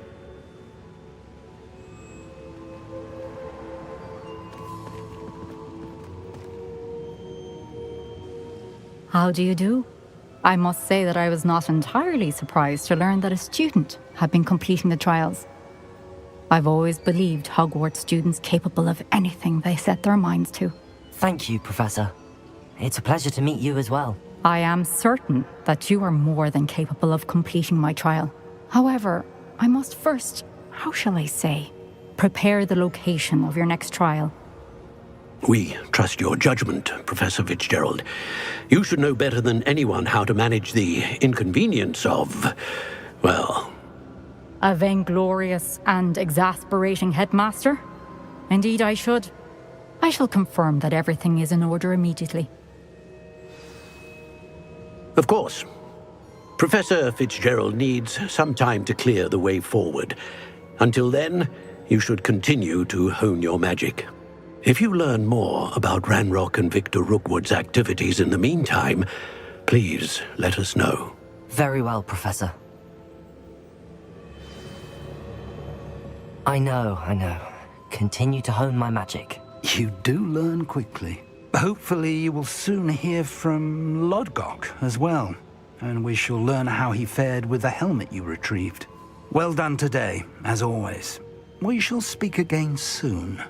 How do you do? I must say that I was not entirely surprised to learn that a student had been completing the trials. I've always believed Hogwarts students capable of anything they set their minds to. Thank you, Professor. It's a pleasure to meet you as well. I am certain that you are more than capable of completing my trial. However, I must first, how shall I say, prepare the location of your next trial. We trust your judgment, Professor Fitzgerald. You should know better than anyone how to manage the inconvenience of, well... A vainglorious and exasperating headmaster? Indeed I should. I shall confirm that everything is in order immediately. Of course. Professor Fitzgerald needs some time to clear the way forward. Until then, you should continue to hone your magic. If you learn more about Ranrock and Victor Rookwood's activities in the meantime, please let us know. Very well, Professor. I know. Continue to hone my magic. You do learn quickly. Hopefully you will soon hear from Lodgok as well, and we shall learn how he fared with the helmet you retrieved. Well done today, as always. We shall speak again soon.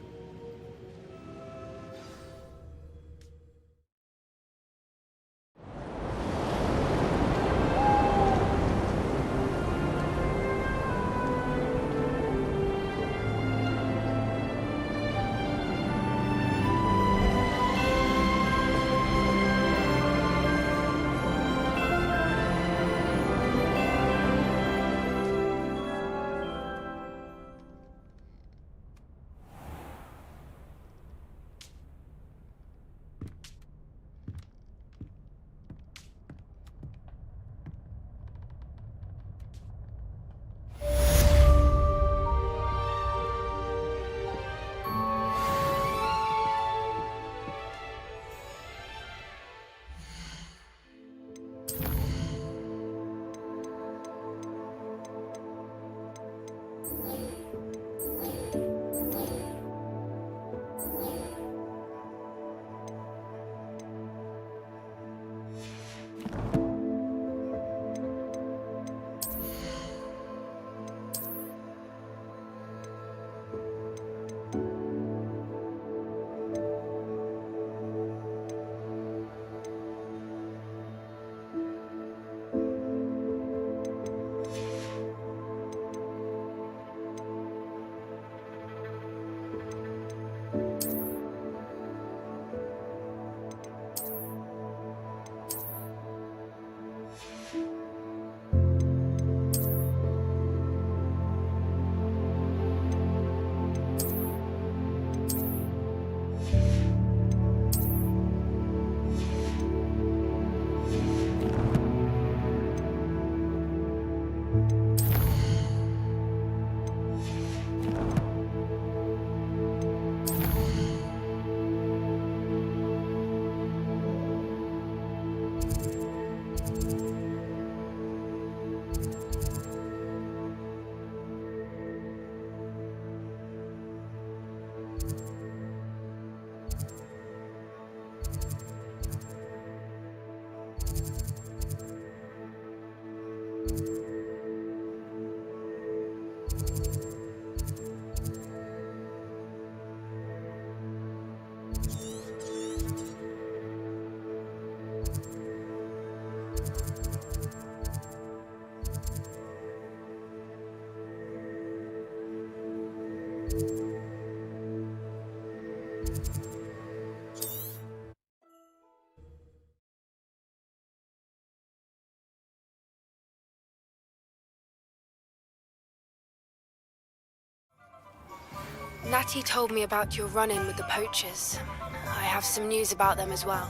Nati told me about your run-in with the poachers. I have some news about them as well.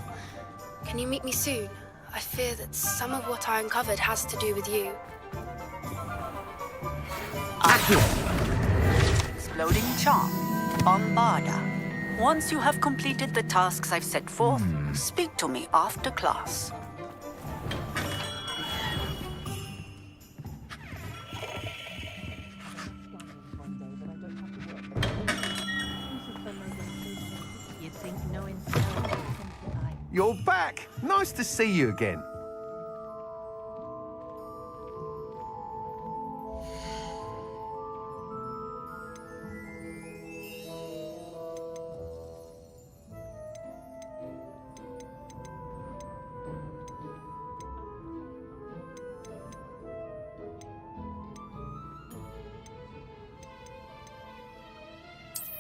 Can you meet me soon? I fear that some of what I uncovered has to do with you. Exploding charm. Bombarda. Once you have completed the tasks I've set forth, speak to me after class. You're back! Nice to see you again.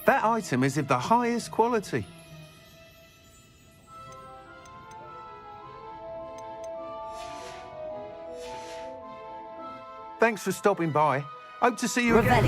That item is of the highest quality. Thanks for stopping by. Hope to see you again.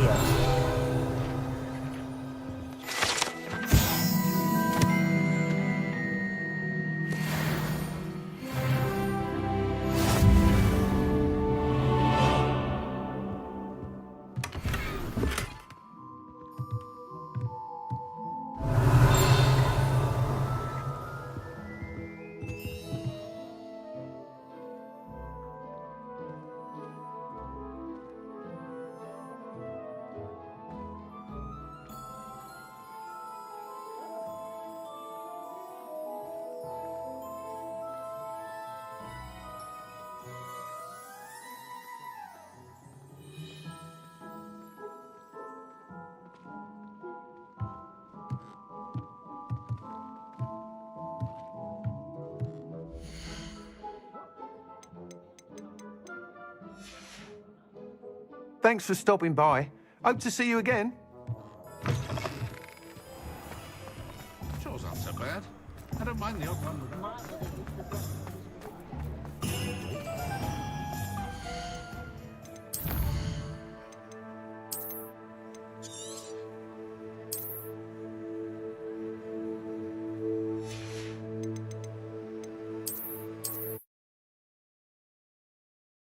Thanks for stopping by. Hope to see you again. Chores aren't so bad. I don't mind the odd one.